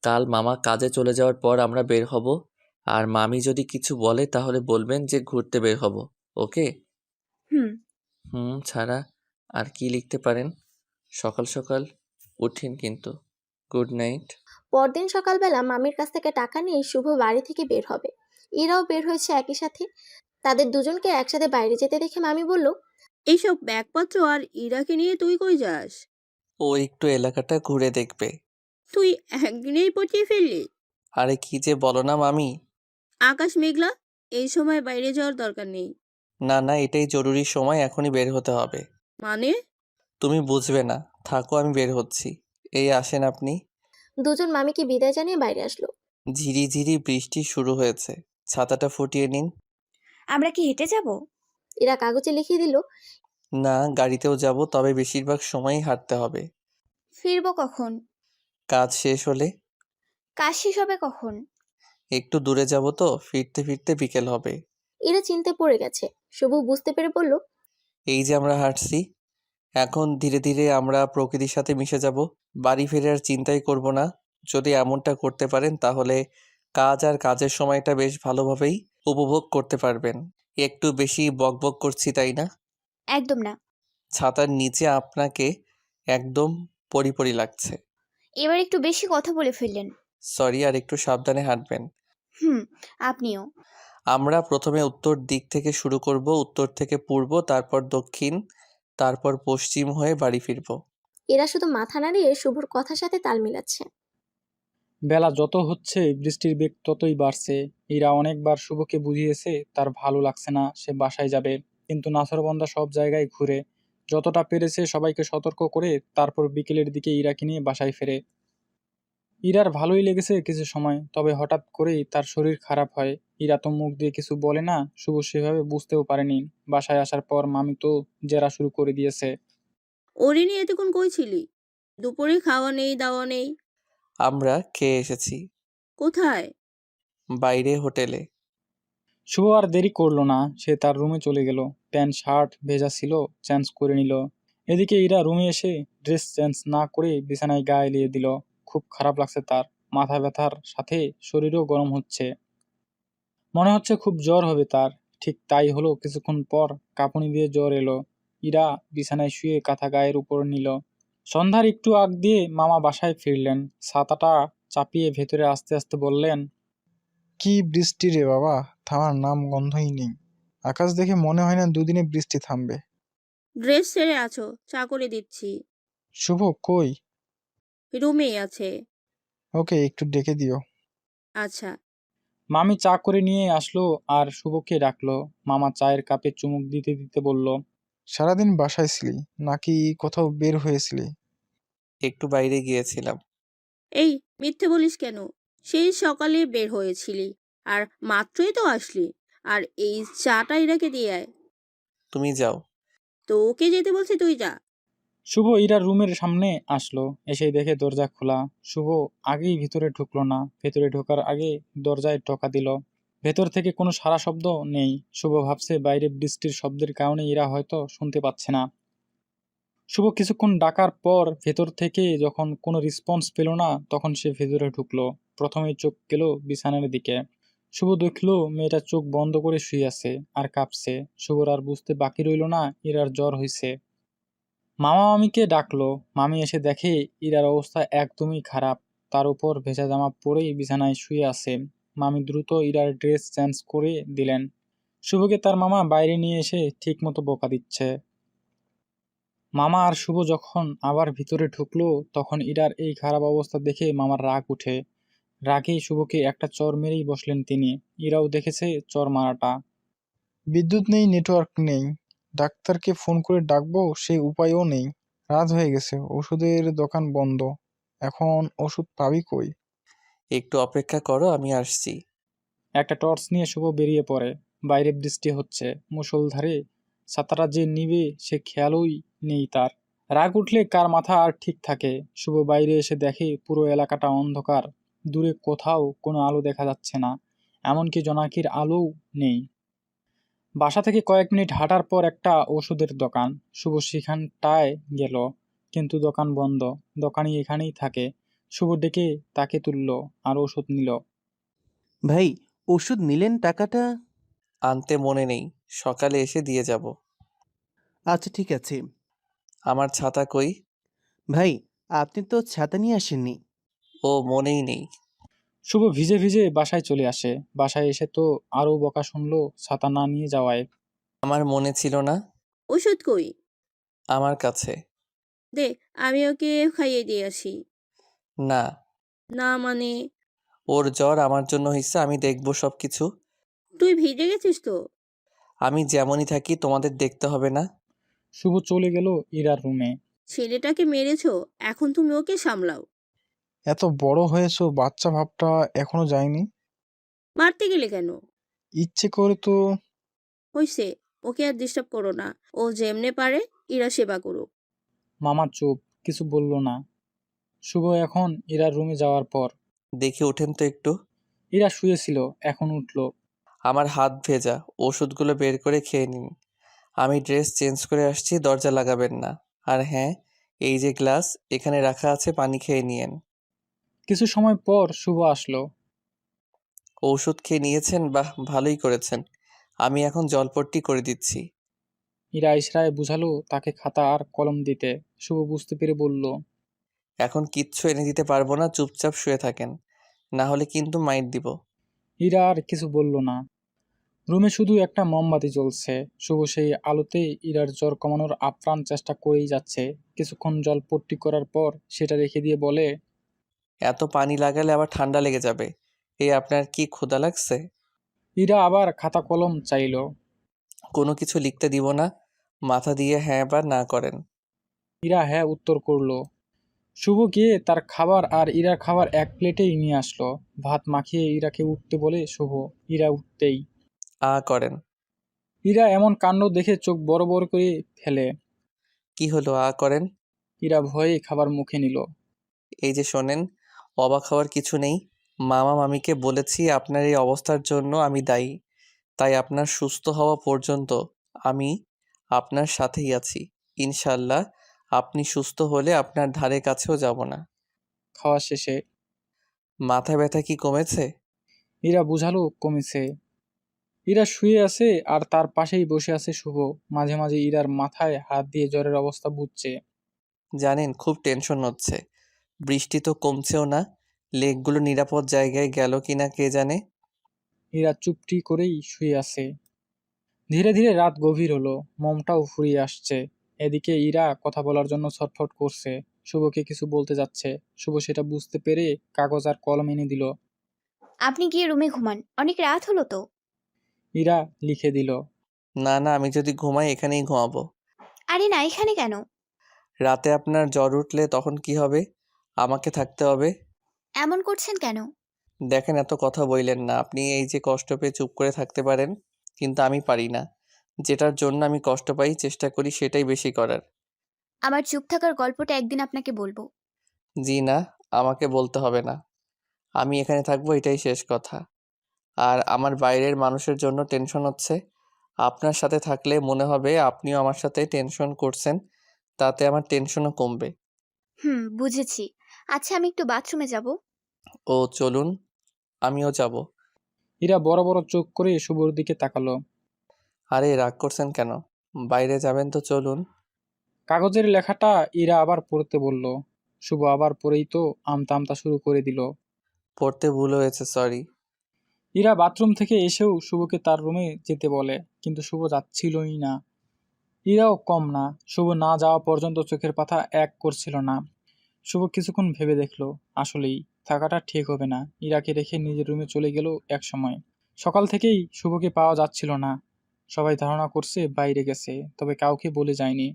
কাল মামা কাজে চলে যাওয়ার পর আমরা বের হব, আর মামি যদি কিছু বলে তাহলে বলবেন যে ঘুরতে বের হব। ওকে? হুম। ছাড়া আর কি লিখতে পারেন? সকাল সকাল উঠিন কিন্তু। Good night. পরদিন সকালবেলা মামির কাছ থেকে টাকা নিয়ে শুভ বাড়ি থেকে বের হবে। ইরাও বের হয়েছে একই সাথে। তাদের দুজনকে একসাথে বাইরে যেতে দেখে মামি বলল, এইসব ব্যাগপত্র আর ইরাকে নিয়ে তুই কই যাস? ও একটু এলাকাটা ঘুরে দেখবে। তুই একদিনেই পটিয়ে ফেললি? আরে কি যে বলো না মামি। আকাশ মেঘলা, এই সময় বাইরে যাওয়ার দরকার নেই। না না, এটাই জরুরি সময়, এখনই বের হতে হবে। মানে? তুমি বুঝবে না, থাকো আমি বের হচ্ছি। এই আসেন আপনি। দুজন মামিকে বিদায় জানিয়ে বাইরে আসলো। ঝিরি ঝিরি বৃষ্টি শুরু হয়েছে, ছাতাটা ফুটিয়ে নিন। আমরা কি হেঁটে যাব? ইরা কাগজে লিখে দিল, না, গাড়িতেও যাব, তবে বেশিরভাগ সময়ই হাঁটতে হবে। ফিরবো কখন? কাজ শেষ হলে। কাজ শেষ হবে কখন? একটু দূরে যাব তো, ফিরতে ফিরতে বিকেল হবে। ইরা চিন্তায় পড়ে গেছে। শুভ বুঝতে পেরে বলল, এই যে আমরা হাঁটছি, এখন ধীরে ধীরে আমরা প্রকৃতির সাথে মিশে যাব। বাড়ি ফিরে আর চিন্তাই করব না। যদি এমনটা করতে পারেন তাহলে কাজ আর কাজের সময়টা বেশ ভালোভাবেই উপভোগ করতে পারবেন। একটু বেশি বকবক করছি তাই না? একদম না। ছাতার নিচে আপনাকে একদম পরিপরি লাগছে। এবার একটু বেশি কথা বলে ফেললেন। সরি, আর একটু সাবধানে হাঁটবেন। হুম। আপনিও। আমরা প্রথমে উত্তর দিক থেকে শুরু করব, উত্তর থেকে পূর্ব, তারপর দক্ষিণ, তারপর পশ্চিম হয়ে বাড়ি ফিরব। এরা শুধু মাথা নাড়িয়ে শুভর কথার সাথে তাল মিলাচ্ছে। বেলা যত হচ্ছে বৃষ্টির বেগ ততই বাড়ছে। ইরা অনেকবার শুভকে বুঝিয়েছে তার ভালো লাগছে না, সে বাসায় যাবে, কিন্তু নাছরবান্দা সব জায়গায় ঘুরে। যতটা পেরেছে সবাইকে সতর্ক করে তারপর বিকেলের দিকে ইরাকে নিয়ে বাসায় ফেরে। ইরার ভালোই লেগেছে কিছু সময়, তবে হঠাৎ করেই তার শরীর খারাপ হয়। ইরা তো মুখ দিয়ে কিছু বলে না, শুভ সেভাবে বুঝতেও পারেনি। বাসায় আসার পর মামি তো জেরা শুরু করে দিয়েছে। ওরে নিয়ে এতক্ষণ কই ছিলি? দুপুরে খাওয়া নেই দাওয়া নেই। আমরা খেয়ে এসেছি। কোথায়? বাইরে হোটেলে। শুভ আর দেরি করলো না, সে তার রুমে চলে গেল। প্যান্ট শার্ট ভেজা ছিল, চেঞ্জ করে নিল। এদিকে ইরা রুমে এসে ড্রেস চেঞ্জ না করে বিছানায় গা এলিয়ে দিল। খুব খারাপ লাগছে তার, মাথা ব্যথার সাথে শরীরও গরম হচ্ছে। মনে হচ্ছে খুব জ্বর হবে তার। ঠিক তাই হলো, কিছুক্ষণ পর কাঁপুনি দিয়ে জ্বর এলো। ইরা বিছানায় শুয়ে কাঁথা গায়ের উপর নিল। সন্ধ্যার একটু আগ দিয়ে মামা বাসায় ফিরলেন। ছাতাটা চাপিয়ে ভেতরে আস্তে আস্তে বললেন, কি বৃষ্টি রে বাবা, থামার নাম গন্ধই নেই। আকাশ দেখে মনে হয় না দুদিনে বৃষ্টি থামবে। ড্রেস ছেড়ে আছো, চা করে দিচ্ছি। শুভ কই? রুমেই আছে। ওকে একটু ডেকে দিও। আচ্ছা। মামি চা করে নিয়ে আসলো আর শুভকে ডাকলো। মামা চায়ের কাপে চুমুক দিতে দিতে বলল, সারাদিন বাসায় ছিলি নাকি কোথাও বের হয়েছিলি? একটু বাইরে গিয়েছিলাম। এই, মিথ্যে বলিস কেন? সেই সকালে বের হয়েছিলি, আর মাত্রই তো আসলি। আর এই চাটা ইরাকে দিয়ে আয়। তুমি যাও। তোকে যেতে বলছি, তুই যা। শুভ ইরার রুমের সামনে আসলো, এসে দেখে দরজা খোলা। শুভ আগেই ভিতরে ঢুকলো না, ভেতরে ঢোকার আগে দরজায় টোকা দিল। ভেতর থেকে কোনো সাড়া শব্দ নেই। শুভ ভাবছে বাইরে বৃষ্টির শব্দের কারণে ইরা হয়তো শুনতে পাচ্ছে না। শুভ কিছুক্ষণ ডাকার পর ভেতর থেকে যখন কোনো রেসপন্স পেল না, তখন সে ভেতরে ঢুকলো। প্রথমে চোখ গেল বিছানার দিকে। শুভ দেখলো মেয়েটা চোখ বন্ধ করে শুয়ে আছে আর কাঁপছে। শুভর আর বুঝতে বাকি রইল না ইরার জ্বর হয়েছে। মামা মামিকে ডাকলো। মামি এসে দেখে ইরার অবস্থা একদমই খারাপ। তার উপর ভেজা জামা পরেই বিছানায় শুয়ে আছে। মামি দ্রুত ইরার ড্রেস চেঞ্জ করে দিলেন। শুভকে তার মামা বাইরে নিয়ে এসে ঠিক মতো বকা দিচ্ছে। মামা আর শুভ যখন আবার ভিতরে ঢুকলো তখন ইরার এই খারাপ অবস্থা দেখে মামার রাগ উঠে। রাগেই শুভকে একটা চড় মেরেই বসলেন তিনি। ইরাও দেখেছে চড় মারাটা। বিদ্যুৎ নেই, নেটওয়ার্ক নেই, ডাক্তারকে ফোন করে ডাকবো সেই উপায়ও নেই। রাত হয়ে গেছে, ওষুধের দোকান বন্ধ, এখন ওষুধ পাবি কই? একটু অপেক্ষা করো, আমি আসছি। একটা টর্চ নিয়ে শুভ বেরিয়ে পড়ে। বাইরে বৃষ্টি হচ্ছে মুষলধারে। ছাতাটা যে নিবে সে খেয়ালই নেই তার। রাগ উঠলে কার মাথা আর ঠিক থাকে। শুভ বাইরে এসে দেখে পুরো এলাকাটা অন্ধকার। দূরে কোথাও কোনো আলো দেখা যাচ্ছে না, এমনকি জোনাকির আলোও নেই। বাসা থেকে কয়েক মিনিট হাঁটার পর একটা ওষুধের দোকান। শুভ সেখানটায় গেল, কিন্তু দোকান বন্ধ। দোকানি এখানেই থাকে। শুভ ডেকে তাকে তুলল আর ওষুধ নিল। ভাই, ওষুধ নিলেন, টাকাটা? আনতে মনে নেই, সকালে এসে দিয়ে যাব। আচ্ছা ঠিক আছে। আমার ছাতা কই? ভাই, আপনি তো ছাতা নিয়ে আসেননি। ও, মনেই নেই। শুভ ভিজে ভিজে বাসায় চলে আসে। বাসায় এসে তো আরও বকা শুনলো ছাতা না নিয়ে যাওয়ায়। আমার মনে ছিল না। ওষুধ কই? আমার কাছে। দে, আমি ওকে খাইয়ে দিয়ে আসি। না, না মানে? ওর জ্বর আমার জন্য হইছে, আমি দেখবো সব কিছু। তুই ভিজে গেছিস তো? আমি যেমনই থাকি তোমাদের দেখতে হবে না। শুভ চলে গেল ইরার রুমে। ছেলেটাকে মেরেছো, এখন তুমি ওকে সামলাও। এত বড় হয়েছো, বাচ্চা ভাবটা এখনো যায়নি? মারতে গেলে কেন? ইচ্ছে করে তো। হইছে, ওকে আর ডিস্টার্ব করো না। ও যেমনে পারে ইরা সেবা করুক। মামা চুপ, কিছু বলল না। শুভ এখন ইরার রুমে যাওয়ার পর। দেখে ওঠেন তো একটু। ইরা শুয়েছিল, এখন উঠল। আমার হাত ভেজা, ওষুধগুলো বের করে খেয়ে নিন। আমি ড্রেস চেঞ্জ করে আসছি, দরজা লাগাবেন না। আর হ্যাঁ, এই যে গ্লাস এখানে রাখা আছে, পানি খেয়ে নিয়েন। কিছু সময় পর শুভ আসলো। ঔষধ খেয়ে নিয়েছেন? বাহ, ভালোই করেছেন। আমি এখন জলপট্টি করে দিচ্ছি। ইরা ইশরায় বুঝালো তাকে খাতা আর কলম দিতে। শুভ বুঝতে পেরে বলল, এখন কিচ্ছু এনে দিতে পারবো না, চুপচাপ শুয়ে থাকেন, না হলে কিন্তু মাইর দিব। ইরা আর কিছু বলল না। রুমে শুধু একটা মোমবাতি জ্বলছে। শুভ সেই আলোতে ইরার জ্বর কমানোর আপ্রাণ চেষ্টা করেই যাচ্ছে। কিছুক্ষণ জলপট্টি করার পর সেটা রেখে দিয়ে বলে, এত পানি লাগালে আবার ঠান্ডা লেগে যাবে। এই আপনার কি ক্ষুধা লাগছে? ইরা আবার খাতা কলম চাইল। কোনো কিছু লিখতে দিব না, মাথা দিয়ে হ্যাঁ বা না করেন। ইরা হ্যাঁ উত্তর করলো। শুভ গিয়ে তার খাবার আর ইরার খাবার এক প্লেটেই নিয়ে আসলো। ভাত মাখিয়ে ইরাকে উঠতে বলে শুভ। ইরা উঠতেই করেন। ইরা এমন কাণ্ড দেখে চোখ বড় বড় করে ফেলে। কি হলো করেন? ইরা ভয়ে খাবার মুখে নিল। এই যে শোনেন, অবাক হওয়ার কিছু নেই। মামা মামিকে বলেছি আপনার এই অবস্থার জন্য আমি দায়ী। তাই আপনার সুস্থ হওয়া পর্যন্ত আমি আপনার সাথেই আছি। ইনশাল্লাহ আপনি সুস্থ হলে আপনার ধারে কাছেও যাব না। খাওয়া শেষে মাথা ব্যথা কি কমেছে? ইরা বুঝালো কমেছে। ইরা শুয়ে আছে আর তার পাশেই বসে আছে শুভ। মাঝে মাঝে ইরার মাথায় হাত দিয়ে জ্বরের অবস্থা বুঝছে। জানেন, খুব টেনশন হচ্ছে। বৃষ্টি তো কমছেও না, লেকগুলো নিরাপদ জায়গায় গেল কিনা কে জানে। ইরা চুপটি করেই শুয়ে আছে। ধীরে ধীরে রাত গভীর হলো, মোমটাও ফুরিয়ে আসছে। এদিকে ইরা কথা বলার জন্য ছটফট করছে। শুভকে কিছু বলতে যাচ্ছে। শুভ সেটা বুঝতে পেরে কাগজ আর কলম এনে দিল। আপনি গিয়ে রুমে ঘুমান, অনেক রাত হলো তো। ইরা লিখে দিল। না না, আমি যদি ঘুমাই এখানেই ঘুমাবো। আরে না, এখানে কেন? রাতে আপনার জ্বর উঠলে তখন কি হবে? আমাকে থাকতে হবে। এমন করছেন কেন? দেখেন, এত কথা বললেন না। আপনি এই যে কষ্ট পেয়ে চুপ করে থাকতে পারেন, কিন্তু আমি পারি না। যেটার জন্য আমি কষ্ট পাই চেষ্টা করি সেটাই বেশি করার। আমার চুপ থাকার গল্পটা একদিন আপনাকে বলবো। জি না, আমাকে বলতে হবে না। আমি এখানে থাকবো, এটাই শেষ কথা। আর আমার বাইরের মানুষের জন্য টেনশন হচ্ছে। আপনার সাথে থাকলে মনে হবে আপনিও আমার সাথে টেনশন করছেন, তাতে আমার টেনশনও কমবে। বুঝেছি। আচ্ছা, আমি একটু বাথরুমে যাব। ও চলুন, আমিও যাব। ইরা বড় বড় চোখ করে শুভর দিকে তাকালো। আরে রাগ করছেন কেন? বাইরে যাবেন তো চলুন। কাগজের লেখাটা ইরা আবার পড়তে বলল। শুভ আবার পড়েই তো আমতা আমতা শুরু করে দিল। পড়তে ভুল হয়েছে, সরি। ইরা বাথরুম থেকে এসেও শুভকে তার রুমে যেতে বলে, কিন্তু শুভ যাচ্ছিলই না। ইরাও কম না। শুভ না যাওয়া পর্যন্ত চোখের পাতা এক করছিল না। শুভ কিছুক্ষণ ভেবে দেখলো, আসলেই থাকাটা ঠিক হবে না। ইরাকে রেখে নিজের রুমে চলে গেল এক সময়। সকাল থেকেই শুভকে পাওয়া যাচ্ছিল না। সবাই ধারণা করছে বাইরে গেছে, তবে কাউকে বলে যায়নি।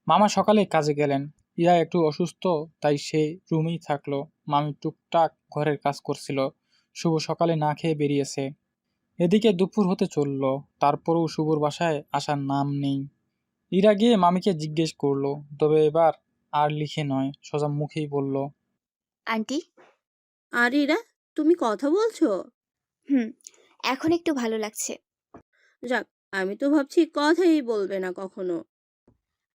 মামা সকালে কাজে গেলেন। ইরা একটু অসুস্থ, তাই সে রুমেই থাকলো। মামি টুকটাক ঘরের কাজ করছিল। শুভ সকালে না খেয়ে বেরিয়েছে। এদিকে দুপুর হতে চলল, তারপরও শুভর বাসায় আসার নাম নেই। ইরা গিয়ে মামিকে জিজ্ঞেস করলো, তবে এবার আর লিখে নয়, সোজা মুখেই বলল, আন্টি। আর এরা, তুমি কথা বলছো? হুম, এখন একটু ভালো লাগছে। যাক, আমি তো ভাবছি কথাই বলবে না কখনো।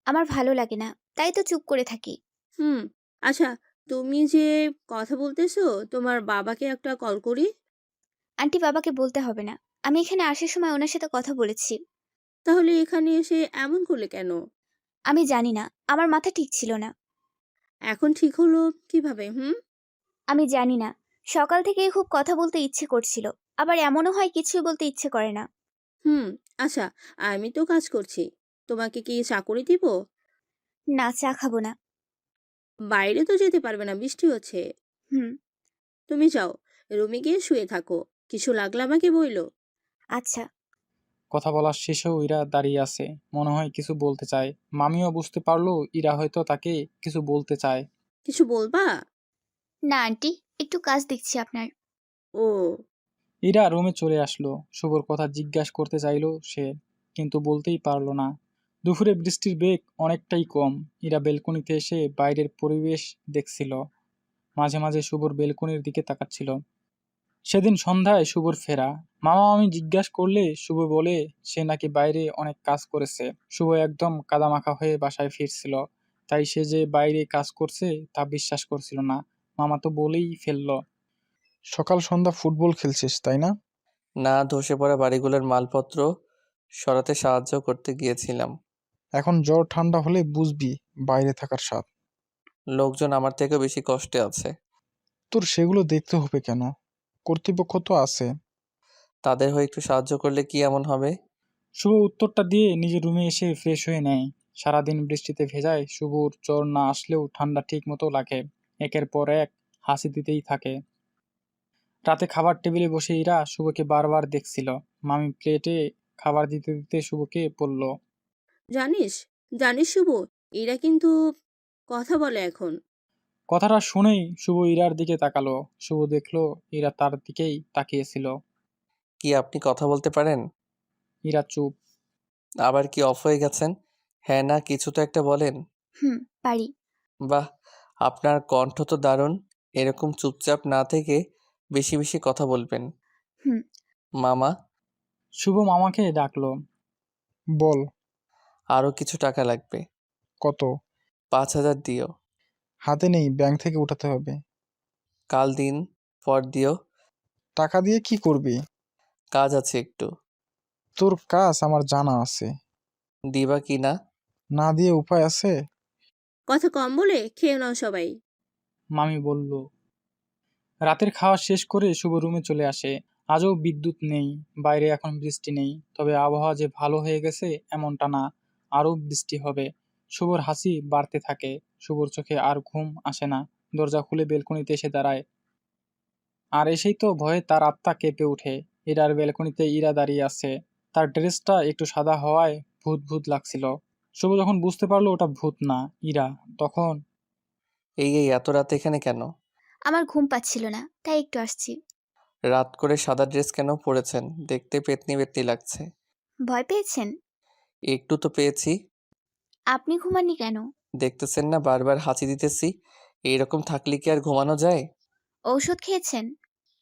আমার ভালো লাগে না, তাই তো চুপ করে থাকি। হুম। আচ্ছা, তুমি যে কথা বলতেছো, তোমার বাবাকে একটা কল করি। আন্টি, বাবাকে বলতে হবে না। আমি এখানে আসার সময় ওনার সাথে কথা বলেছি। তাহলে এখানে এসে এমন করলে কেন? আমি জানি না, আমার মাথা ঠিক ছিল না। এখন ঠিক হলো কিভাবে? হুম। আমি জানি না, সকাল থেকেই খুব কথা বলতে ইচ্ছে করছিল, আবার এমনও হয় কিছুই বলতে ইচ্ছে করে না। হুম। আচ্ছা, আমি তো কাজ করছি, তোমাকে কি চাকরি দিব? না, চা খাবো না। বাইরে তো যেতে পারবে না, বৃষ্টি হচ্ছে। হুম। তুমি যাও, রুমে গিয়ে শুয়ে থাকো, কিছু লাগলে আমাকে বইলো। আচ্ছা। কথা বলার শেষেও ইরা দাঁড়িয়ে আছে, মনে হয় কিছু বলতে চায়। মামিও বুঝতে পারলো ইরা হয়তো তাকে কিছু বলতে চায়। কিছু বলবা? না আন্টি, একটু কাজ দেখছি আপনার। ও। ইরা রুমে চলে আসলো। শুভর কথা জিজ্ঞাসা করতে চাইলো সে, কিন্তু বলতেই পারলো না। দুপুরে বৃষ্টির বেগ অনেকটাই কম। ইরা বেলকনিতে এসে বাইরের পরিবেশ দেখছিল, মাঝে মাঝে শুভর বেলকনির দিকে তাকাচ্ছিল। সেদিন সন্ধ্যায় শুভর ফেরা। মামা মামি জিজ্ঞাসা করলে শুভ বলে সে নাকি বাইরে অনেক কাজ করেছে। শুভ একদম কাদামাখা হয়ে বাসায় ফিরছিল, তাই সে যে বাইরে কাজ করছে তা বিশ্বাস করছিল না। মামা তো বলেই ফেললো, সকাল সন্ধ্যা ফুটবল খেলছিস তাই না? না, ধসে পড়া বাড়িগুলোর মালপত্র সরাতে সাহায্য করতে গিয়েছিলাম। এখন জ্বর ঠান্ডা হলে বুঝবি বাইরে থাকার স্বাদ। লোকজন আমার থেকেও বেশি কষ্টে আছে। তোর সেগুলো দেখতে হবে কেন? কর্তৃপক্ষ তো আছে। তাদের হয়ে একটু সাহায্য করলে কি এমন হবে? শুভ উত্তরটা দিয়ে নিজের রুমে এসে ফ্রেশ হয়ে নেয়। সারাদিন বৃষ্টিতে ভেজায় শুভর জ্বর না আসলেও ঠান্ডা ঠিক মতো লাগে। একের পর এক হাসি দিতেই থাকে। রাতে খাবার টেবিলে বসে ইরা শুভকে বারবার দেখছিল। মামি প্লেটে খাবার দিতে দিতে শুভকে বলল, জানিস, জানিস শুভ, এরা কিন্তু কথা বলে এখন। কথাটা শুনেই শুভ ইরার দিকে তাকালো। শুভ দেখলো ইরা তার দিকেই তাকিয়েছিল। কি আপনি কথা বলতে পারেন? ইরা চুপ। আবার কি অফ হয়ে গেছেন? হ্যাঁ না কিছু তো একটা বলেন। হুম, পারি। বাহ, আপনার কণ্ঠ তো দারুণ। এরকম চুপচাপ না থেকে বেশি বেশি কথা বলবেন। হুম। মামা, শুভ মামাকে ডাকলো, বল। আরও কিছু টাকা লাগবে। কত? 5,000 দিও। হাতে নেই, ব্যাংক থেকে উঠাতে হবে। কাল দিন পর দিও। টাকা দিয়ে কি করবি? কাজ আছে একটু। তোর কাজ আমার জানা আছে। দিবা কি না? না দিয়ে উপায় আছে? কথা কম বলে খেয়ে নাও সবাই। মামি বলল। রাতের খাওয়া শেষ করে শুভ রুমে চলে আসে। আজও বিদ্যুৎ নেই, বাইরে এখন বৃষ্টি নেই, তবে আবহাওয়া যে ভালো হয়ে গেছে এমনটা না, আরও বৃষ্টি হবে। শুভর হাসি বাড়তে থাকে। শুভর চোখে আর ঘুম আসে না। দরজা খুলে বেলকনিতে এসে দাঁড়ায়। আর এসেই তো ভয়ে তার আত্মা কেঁপে ওঠে। ইরার বেলকনিতে ইরা দাঁড়িয়ে আছে। তার ড্রেসটা একটু সাদা হওয়ায় ভূত ভূত লাগছিল। শুভ যখন বুঝতে পারলো ওটা ভূত না ইরা, তখন এই এত রাতে এখানে কেন? আমার ঘুম পাচ্ছিল না, তাই একটু আসছি। রাত করে সাদা ড্রেস কেন পরেছেন? দেখতে পেতনি পেতনি লাগছে। ভয় পেয়েছেন? একটু তো পেয়েছি। আপনি ঘুমাননি কেন? দেখতেছেন না বারবার হাঁচি দিতেছি। এইরকম থাকলে কি আর ঘুমানো যায়? ঔষধ খেয়েছেন?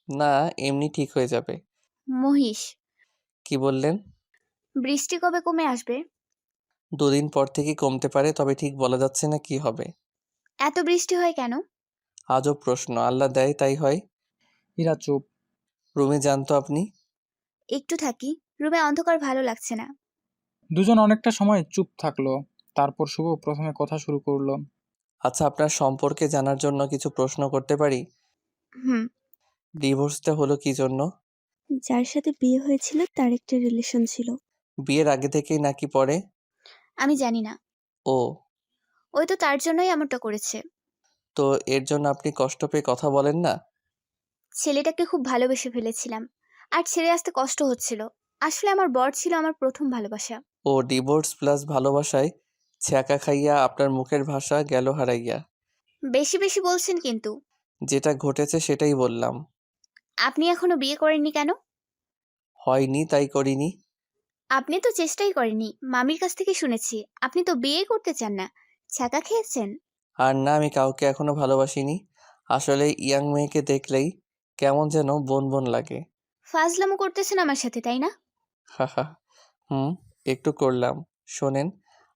না, এমনি ঠিক হয়ে যাবে। মহিষ। কি বললেন? বৃষ্টি কবে কমে আসবে? 2 দিন পর থেকে কমতে পারে, তবে ঠিক বলা যাচ্ছে না কি হবে। এত বৃষ্টি হয় কেন? আজব প্রশ্ন, আল্লাহ দেয় তাই হয়। ইরা চুপ। রুমে যান তো আপনি। একটু থাকি, রুমে অন্ধকার ভালো লাগছে না। দুজন অনেকটা সময় চুপ থাকলো। তারপর শুভ প্রথমে কথা শুরু করলো। আচ্ছা, আপনার সম্পর্কে জানার জন্য কিছু প্রশ্ন করতে পারি? হুম। ডিভোর্সটা হলো কি জন্য? যার সাথে বিয়ে হয়েছিল তার একটা রিলেশন ছিল। বিয়ের আগে থেকেই নাকি পরে? আমি জানি না। ও, ওই তো তার জন্যই এমনটা করেছে। তো এর জন্য আপনি কষ্ট পেয়ে কথা বলেন না? ছেলেটাকে খুব ভালোবেসে ফেলেছিলাম, আর ছেড়ে আসতে কষ্ট হচ্ছিল। আসলে আমার বর ছিল আমার প্রথম ভালোবাসা। ও ডিভোর্স প্লাস ভালোবাসায় ছ্যাঁকা খাইয়া আপনার মুখের ভাষা গেল হারাইয়া। বেশি বেশি বলছেন কিন্তু। যেটা ঘটেছে সেটাই বললাম। আপনি এখনো বিয়ে করেননি কেন? হয়নি তাই করিনি। আপনি তো চেষ্টাই করেননি, মামির কাছ থেকে শুনেছি। আপনি তো বিয়েই করতে চান না, ছ্যাঁকা খেয়েছেন। আর না, আমি কাউকে এখনো ভালোবাসিনি। আসলে ইয়াং মেয়েকে দেখলেই কেমন যেন বন বন লাগে। ফাজলামো করতেছেন আমার সাথে, তাই না? হাহা। হুম, একটু করলাম। শোনেন,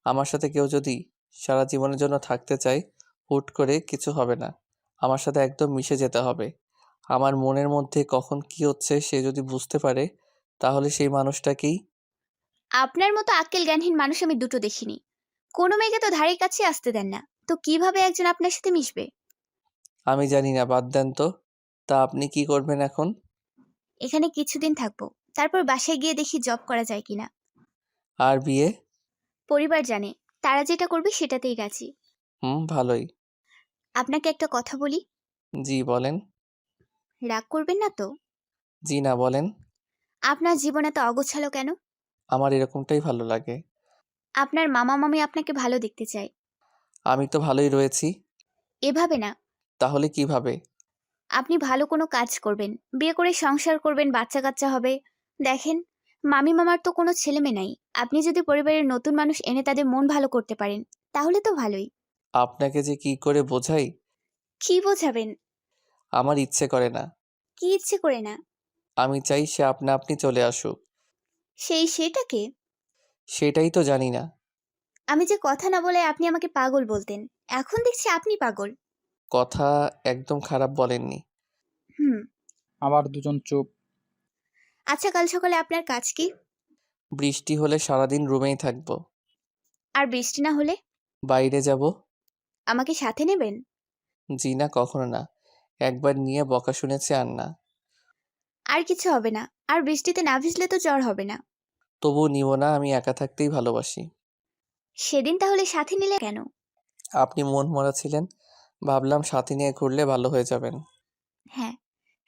আমার সাথে কেউ যদি সারা জীবনের জন্য থাকতে চায়, হুট করে কিছু হবে না। আমার সাথে একদম মিশে যেতে হবে। আমার মনের মধ্যে কখন কি হচ্ছে সে যদি বুঝতে পারে, তাহলে সেই মানুষটাকেই। আপনার মতো আক্কেল জ্ঞানহীন মানুষ আমি দুটো দেখিনি। কোনো মেয়েকে তো ধারে কাছে আসতে দেন না, তো কিভাবে একজন আপনার সাথে মিশবে? আমি জানি না, বাদ দেন তো। তা আপনি কি করবেন এখন? এখানে কিছুদিন থাকবো, তারপর বাসায় গিয়ে দেখি জব করা যায় কিনা। আর বিয়ে? পরিবার জানে, তারা যেটা করবে সেটাতেই রাজি। ভালোই। আপনাকে একটা কথা বলি, জি বলেন। রাগ করবেন না তো? জি না, বলেন। আপনার জীবন এত অগোছালো কেন? আমার এরকমটাই ভালো লাগে। আপনার মামা মামি আপনাকে ভালো দেখতে চায়। আমি তো ভালোই রয়েছি। এভাবে না। তাহলে কিভাবে? আপনি ভালো কোনো কাজ করবেন, বিয়ে করে সংসার করবেন, বাচ্চা কাচ্চা হবে। দেখেন, মামি মামার তো কোনো ছেলে মেয়ে নাই। আপনি যদি পরিবারের নতুন মানুষ এনে তাদের মন ভালো করতে পারেন, তাহলে তো ভালোই। আপনাকে যে কি করে বোঝাই, কি বোঝাবেন? আমার ইচ্ছে করে না। কি ইচ্ছে করে না? আমি চাই সে আপনা আপনি চলে আসুক। সেটাকে? সেটাই তো জানি না। আমি যে কথা না বলে আপনি আমাকে পাগল বলতেন, এখন দেখছি আপনি পাগল। কথা একদম খারাপ বলেননি। হুম। আবার দুজন চুপ। আচ্ছা, কাল সকালে আপনার কাজ কি? বৃষ্টি হলে সারাদিন রুমেই থাকবো। আর বৃষ্টি না হলে? বাইরে যাব। আমাকে সাথে নেবেন? জি না, কখনো না। একবার নিয়ে বকা শুনেছি, আর না। আর কিছু হবে না। আর বৃষ্টিতে না ভিজলে তো জ্বর হবে না। তবু নিব না, আমি একা থাকতেই ভালোবাসি। সেদিন তাহলে সাথে নিলে কেন? আপনি মন মরা ছিলেন, ভাবলাম সাথে নিয়ে ঘুরলে ভালো হয়ে যাবেন। হ্যাঁ,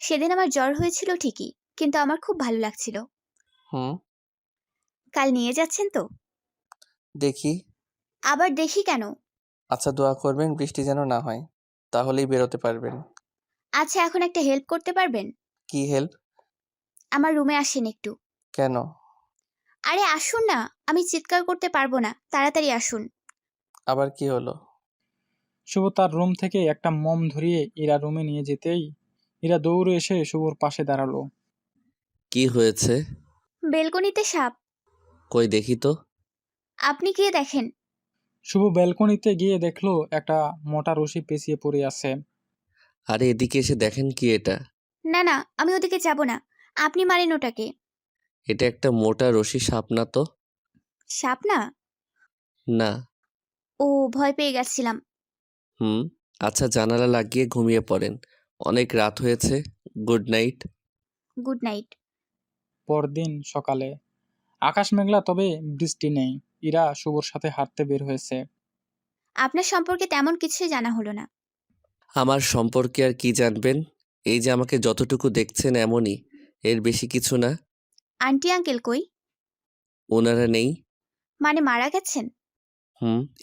সেদিন আমার জ্বর হয়েছিল ঠিকই, কিন্তু আমার খুব ভালো লাগছিল। হুম। কাল নিয়ে যাচ্ছেন তো? দেখি। আবার দেখি কেন? আচ্ছা, দোয়া করবেন বৃষ্টি যেন না হয়, তাহলেই বেরোতে পারবেন। আচ্ছা, এখন একটা হেল্প করতে পারবেন? কি হেল্প? আমার রুমে আসেন একটু। কেন? আরে আসুন না, আমি চিৎকার করতে পারবো না, তাড়াতাড়ি আসুন। আবার কি হলো? শুভ তার রুম থেকে একটা মোম ধরিয়ে ইরা রুমে নিয়ে যেতেই ইরা দৌড়ে এসে শুভর পাশে দাঁড়ালো। কি হয়েছে? বেলকনিতে সাপ। কই দেখি তো। আপনি গিয়ে দেখেন। শুভ ব্যালকনিতে গিয়ে দেখলো একটা মোটা রশি পেঁচিয়ে পড়ে আছে। আরে এদিকে এসে দেখেন কি এটা। না না, আমি ওদিকে যাব না। আপনি মারেন ওটাকে। এটা একটা মোটা রশি, সাপ না তো। সাপ না? না। ও, ভয় পেয়ে গেছিলাম। হুম। আচ্ছা, জানালা লাগিয়ে ঘুমিয়ে পড়েন, অনেক রাত হয়েছে। Good night. Good night. পরদিন সকালে আকাশ মেঘলা, তবে বৃষ্টি নেই। ইরা শুভর সাথে হাঁটতে বের হয়েছে। আপনার সম্পর্কে তেমন কিছুই জানা হলো না। আমার সম্পর্কে আর কি জানবেন? এই যে আমাকে যতটুকু দেখছেন এমনই, এর বেশি কিছু না। আন্টি আঙ্কেল কই? ওনারা নেই। মানে মারা গেছেন?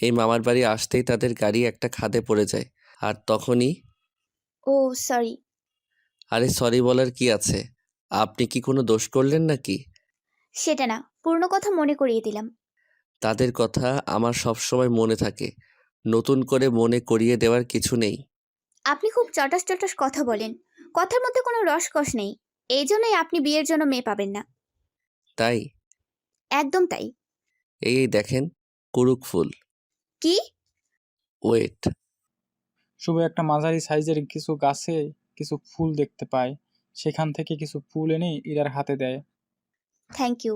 এই মামার বাড়ি আসতেই তাদের গাড়ি একটা খাদে পড়ে যায়, আর তখনই। ও, সরি। আরে সরি বলার কি আছে? আপনি কি কোনো দোষ করলেন নাকি? সেটা না, পূর্ণ কথা মনে করিয়ে দিলাম। তাদের কথা আমার সবসময় মনে থাকে, নতুন করে মনে করিয়ে দেওয়ার কিছু নেই। আপনি খুব চটাস চটাস কথা বলেন, কথার মধ্যে কোনো রসকস নেই। এই জন্যই আপনি বিয়ের জন্য মেয়ে পাবেন না। তাই? একদম তাই। এই দেখেন, কুরুক ফুল। কি? ওয়েট। শুভ একটা মাঝারি সাইজের কিছু গাছে কিছু ফুল দেখতে পায়। সেখান থেকে কিছু ফুল এনে ইরার হাতে দেয়। Thank you.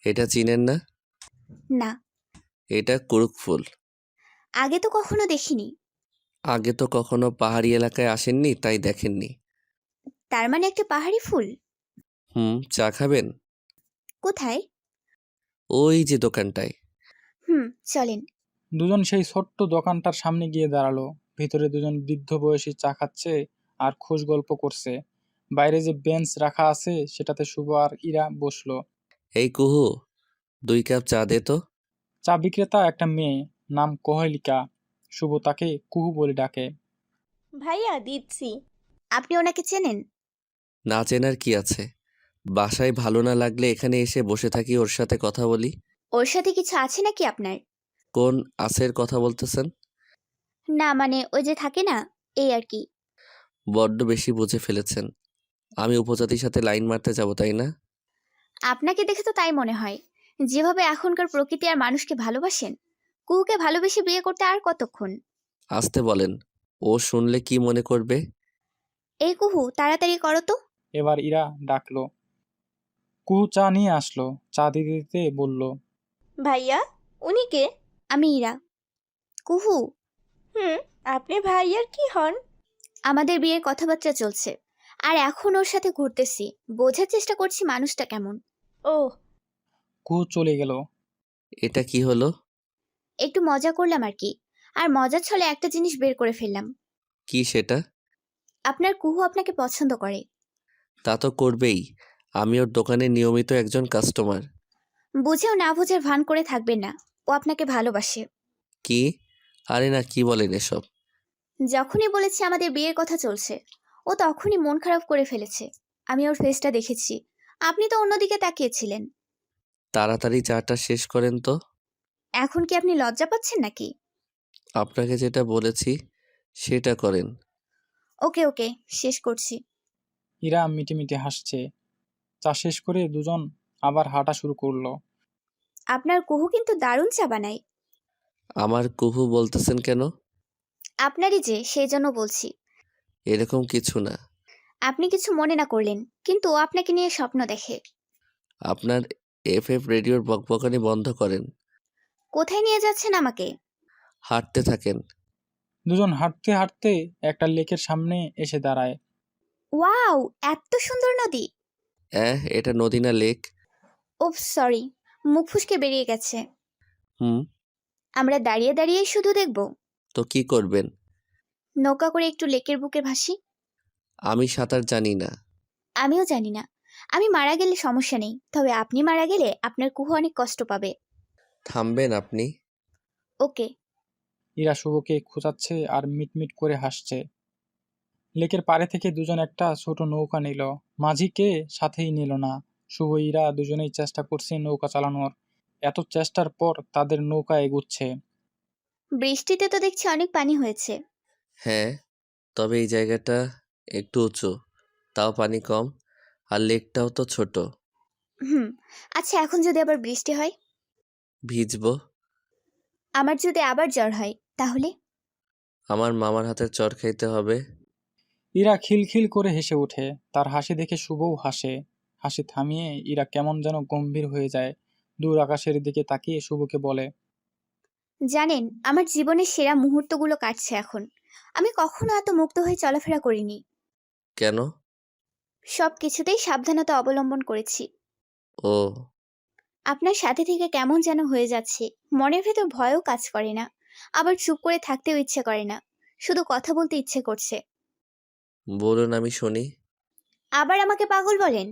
এটা চিনেন না? না। এটা কুরুক ফুল। আগে তো কখনো দেখিনি। আগে তো কখনো পাহাড়ি এলাকায় আসেননি, তাই দেখেননি। তার মানে একটা পাহাড়ি ফুল? চা খাবেন? কোথায়? ওই যে দোকানটায়। চলেন। দুজন সেই ছোট্ট দোকানটার সামনে গিয়ে দাঁড়ালো। ভিতরে দুজন বৃদ্ধ বয়সী চা খাচ্ছে আর খোশ গল্প করছে। বাইরে যে বেঞ্চ রাখা আছে সেটাতে শুভ আর ইরা বসলো। এই কুহু, 2 কাপ চা দে তো। চা বিক্রেতা একটা মেয়ে, নাম কোহেলিকা। শুভ তাকে কুহু বলে ডাকে। ভাইয়া দিচ্ছি। আপনি ওনাকে চেনেন? না চেনার কি আছে, বাসায় ভালো না লাগলে এখানে এসে বসে থাকি, ওর সাথে কথা বলি। ওর সাথে কিছু আছে নাকি আপনার? কোন আসের কথা বলতেছেন? না মানে ওই যে থাকে না, এই আর কি। বড্ড বেশি বুঝে ফেলেছেন। আমি উপজাতির সাথে লাইন মারতে যাব তাই না? আপনাকে দেখে তো তাই মনে হয়। যেভাবে এখনকার প্রকৃতি আর মানুষকে ভালোবাসেন, কুহুকে ভালোবেসে বিয়ে করতে আর কতক্ষণ? আসতে বলেন, ও শুনলে কি মনে করবে? এই কুহু, তাড়াতাড়ি করো তো। এবার ইরা ডাকলো। কুহু চা নিয়ে আসলো। চা দিতে দিতে বলল, ভাইয়া, উনি কে? আমি ইরা। কুহু, হুম, আপনি ভাইয়ার কি হন? আমাদের বিয়ের কথাবার্তা চলছে, আর এখন ওর সাথে ঘুরতেছি। বোঝার চেষ্টা করছি মানুষটা কেমন। ও, কুহু চলে গেল। এটা কি হলো? একটু মজা করলাম আর কি। আর মজার ছলে একটা জিনিস বের করে ফেললাম। কি সেটা? আপনার কুহু আপনাকে পছন্দ করে। তা তো করবেই, আমি ওর দোকানে নিয়মিত একজন কাস্টমার। বুঝেও না বোঝার ভান করে থাকবেন না। ও আপনাকে ভালোবাসে। কি? আরে না, কি বলেন এসব? যখনই বলেছি আমাদের বিয়ের কথা চলছে, ও তখনই মন খারাপ করে ফেলেছে। আমি ওর ফেসটা দেখেছি। আপনি তো অন্যদিকে তাকিয়েছিলেন। তাড়াতাড়ি চাটা শেষ করেন তো। এখন কি আপনি লজ্জা পাচ্ছেন নাকি? আপনাকে যেটা বলেছি সেটা করেন। ওকে ওকে, শেষ করছি। ইরা মিটিমিটি হাসছে। চা শেষ করে দুজন আবার হাঁটা শুরু করলো। আপনার কুহু কিন্তু দারুণ চা বানায়। আমার কুহু বলতেছেন কেন? আপনারই যে, সেই জন্য বলছি। এরকম কিছু না। আপনি কিছু মনে না করলেন, কিন্তু ও আপনাকে নিয়ে স্বপ্ন দেখে। আপনার এফএফ রেডিওর বকবকানি বন্ধ করেন। কোথায় নিয়ে যাচ্ছেন আমাকে? হাঁটতে থাকেন। দুজন হাঁটতে হাঁটতে একটা লেকের সামনে এসে দাঁড়ায়। ওয়াও, এত সুন্দর নদী! এটা নদী না লেক। ওপ সরি, মুখ ফুসকে বেরিয়ে গেছে। হুম। আমরা দাঁড়িয়ে দাঁড়িয়ে শুধু দেখব? তো কি করবেন? নৌকা করে একটু লেকের বুকে ভাসি। আমি সাঁতার জানি না। আমিও জানি না। আমি মারা গেলে সমস্যা নেই, তবে আপনি মারা গেলে আপনার কুহু অনেক কষ্ট পাবে। থামবেন আপনি? ওকে। ইরা শুভকে খোঁচাচ্ছে আর মিটমিট করে হাসছে। লেকের পাড়ে থেকে দুজন একটা ছোট নৌকা নিল। মাঝিকে সাথেই নিল না। শুভ ইরা দুজনেই চেষ্টা করছে নৌকা চালানোর। এত চেষ্টার পর তাদের নৌকা এগুচ্ছে। বৃষ্টিতে তো দেখছি অনেক পানি হয়েছে। হ্যাঁ, তবে এই জায়গাটা একটু উঁচু, তাও পানি কম, আর লেকটাও তো ছোট। হুম। আচ্ছা, এখন যদি আবার বৃষ্টি হয়? ভিজবো। আমার যদি আবার জ্বর হয় তাহলে? আমার মামার হাতের চড় খাইতে হবে। ইরা খিলখিল করে হেসে ওঠে। তার হাসি দেখে শুভও হাসে। হাসি থামিয়ে ইরা কেমন যেন গম্ভীর হয়ে যায়। দূর আকাশের দিকে তাকিয়ে শুভকে বলে, জানেন, আমার জীবনের সেরা মুহূর্তগুলো কাটছে এখন। আমি কখনো এত মুক্ত হয়ে চলাফেরা করিনি। কেন? সব কিছুতেই সাবধানতা অবলম্বন করেছি। ও, আপনার সাথে থেকে কেমন যেন হয়ে যাচ্ছে। মনের ভেতর ভয়ও কাজ করে না, আবার চুপ করে থাকতেও ইচ্ছে করে না। শুধু কথা বলতে ইচ্ছে করছে। বলুন আমি শুনি। আবার আমাকে পাগল বলেন?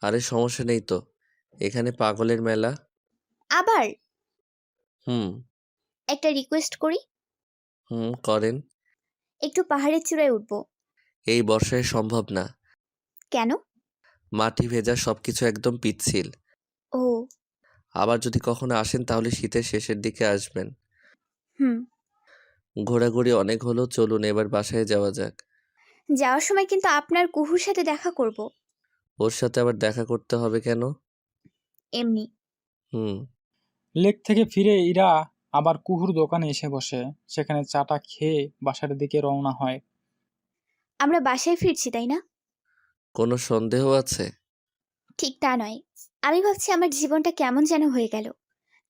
আরে সমস্যা নেই তো, এখানে পাগলের মেলা। আবার হুম। একটা রিকোয়েস্ট করি। হুম, করেন। একটু পাহাড়ের চূড়ায় উঠবো। এই বর্ষায় সম্ভব না। কেন? মাটি ভেজা, সবকিছু একদম পিচ্ছিল। ও। আবার যদি কখনো আসেন তাহলে শীতের শেষের দিকে আসবেন। হুম। ঘোরাঘুরি অনেক হলো, চলুন এবার বাসায় যাওয়া যাক। যাওয়ার সময় কিন্তু আপনার কুহুর সাথে দেখা করব। ওর সাথে আবার দেখা করতে হবে কেন? এমনি। হুম। লেক থেকে ফিরে ইরা আবার কুহুর দোকানে এসে বসে। সেখানে চাটা খেয়ে বাসার দিকে রওনা হয়। আমরা বাসায় ফিরছি তাই না? কোনো সন্দেহ আছে? ঠিক তা নয়। আমি ভাবছি আমার জীবনটা কেমন যেন হয়ে গেল।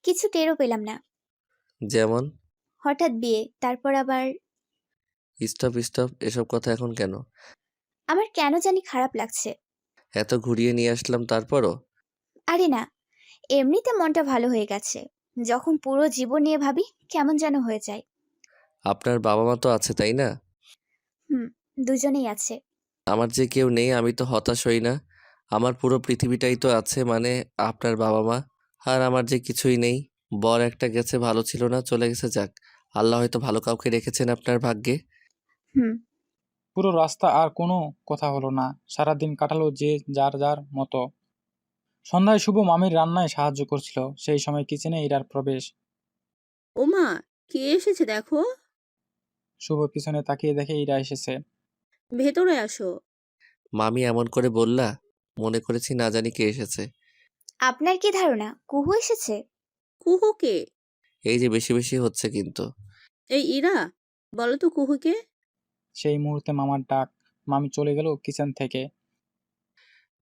কিছু টেরও পেলাম না। যেমন? হঠাৎ বিয়ে, তারপর আবার। স্টপ স্টপ, এসব কথা এখন কেন? আমার কেন জানি খারাপ লাগছে। এত ঘুরিয়ে নিয়ে আসলাম তারপরও? আরে না, এমনিতে মনটা ভালো হয়ে গেছে। যখন পুরো জীবন নিয়ে ভাবি কেমন যেন হয়ে যায়। আপনার বাবা মা তো আছে তাই না? হুম, দুজনেই আছে। আমার যে কেউ নেই আমি তো হতাশ হই না। আমার পুরো পৃথিবীটাই তো আছে, মানে আপনার বাবা মা। আর আমার যে কিছুই নেই। বর একটা গেছে, ভালো ছিল না, চলে গেছে, যাক। আল্লাহ হয়তো ভালো কাউকে রেখেছেন আপনার ভাগ্যে। হুম। পুরো রাস্তা আর কোনো কথা হলো না। সারাদিন কাটালো যে যার যার মতো। সন্ধ্যায় শুভ মামির রান্নায় সাহায্য করছিল। সেই সময় কিচেনে ইরার প্রবেশ। ওমা, কে এসেছে দেখো। শুভ পিছনে তাকিয়ে দেখে ইরা এসেছে। ভেতরে আসো। মামি এমন করে বললা, মনে করেছি না জানি কে এসেছে। আপনার কি ধারণা কুহু এসেছে? কুহুকে? এই যে বেশি বেশি হচ্ছে কিন্তু। এই ইরা, বলো তো কুহুকে। সেই মুহূর্তে মামার ডাক। মামি চলে গেল কিচেন থেকে।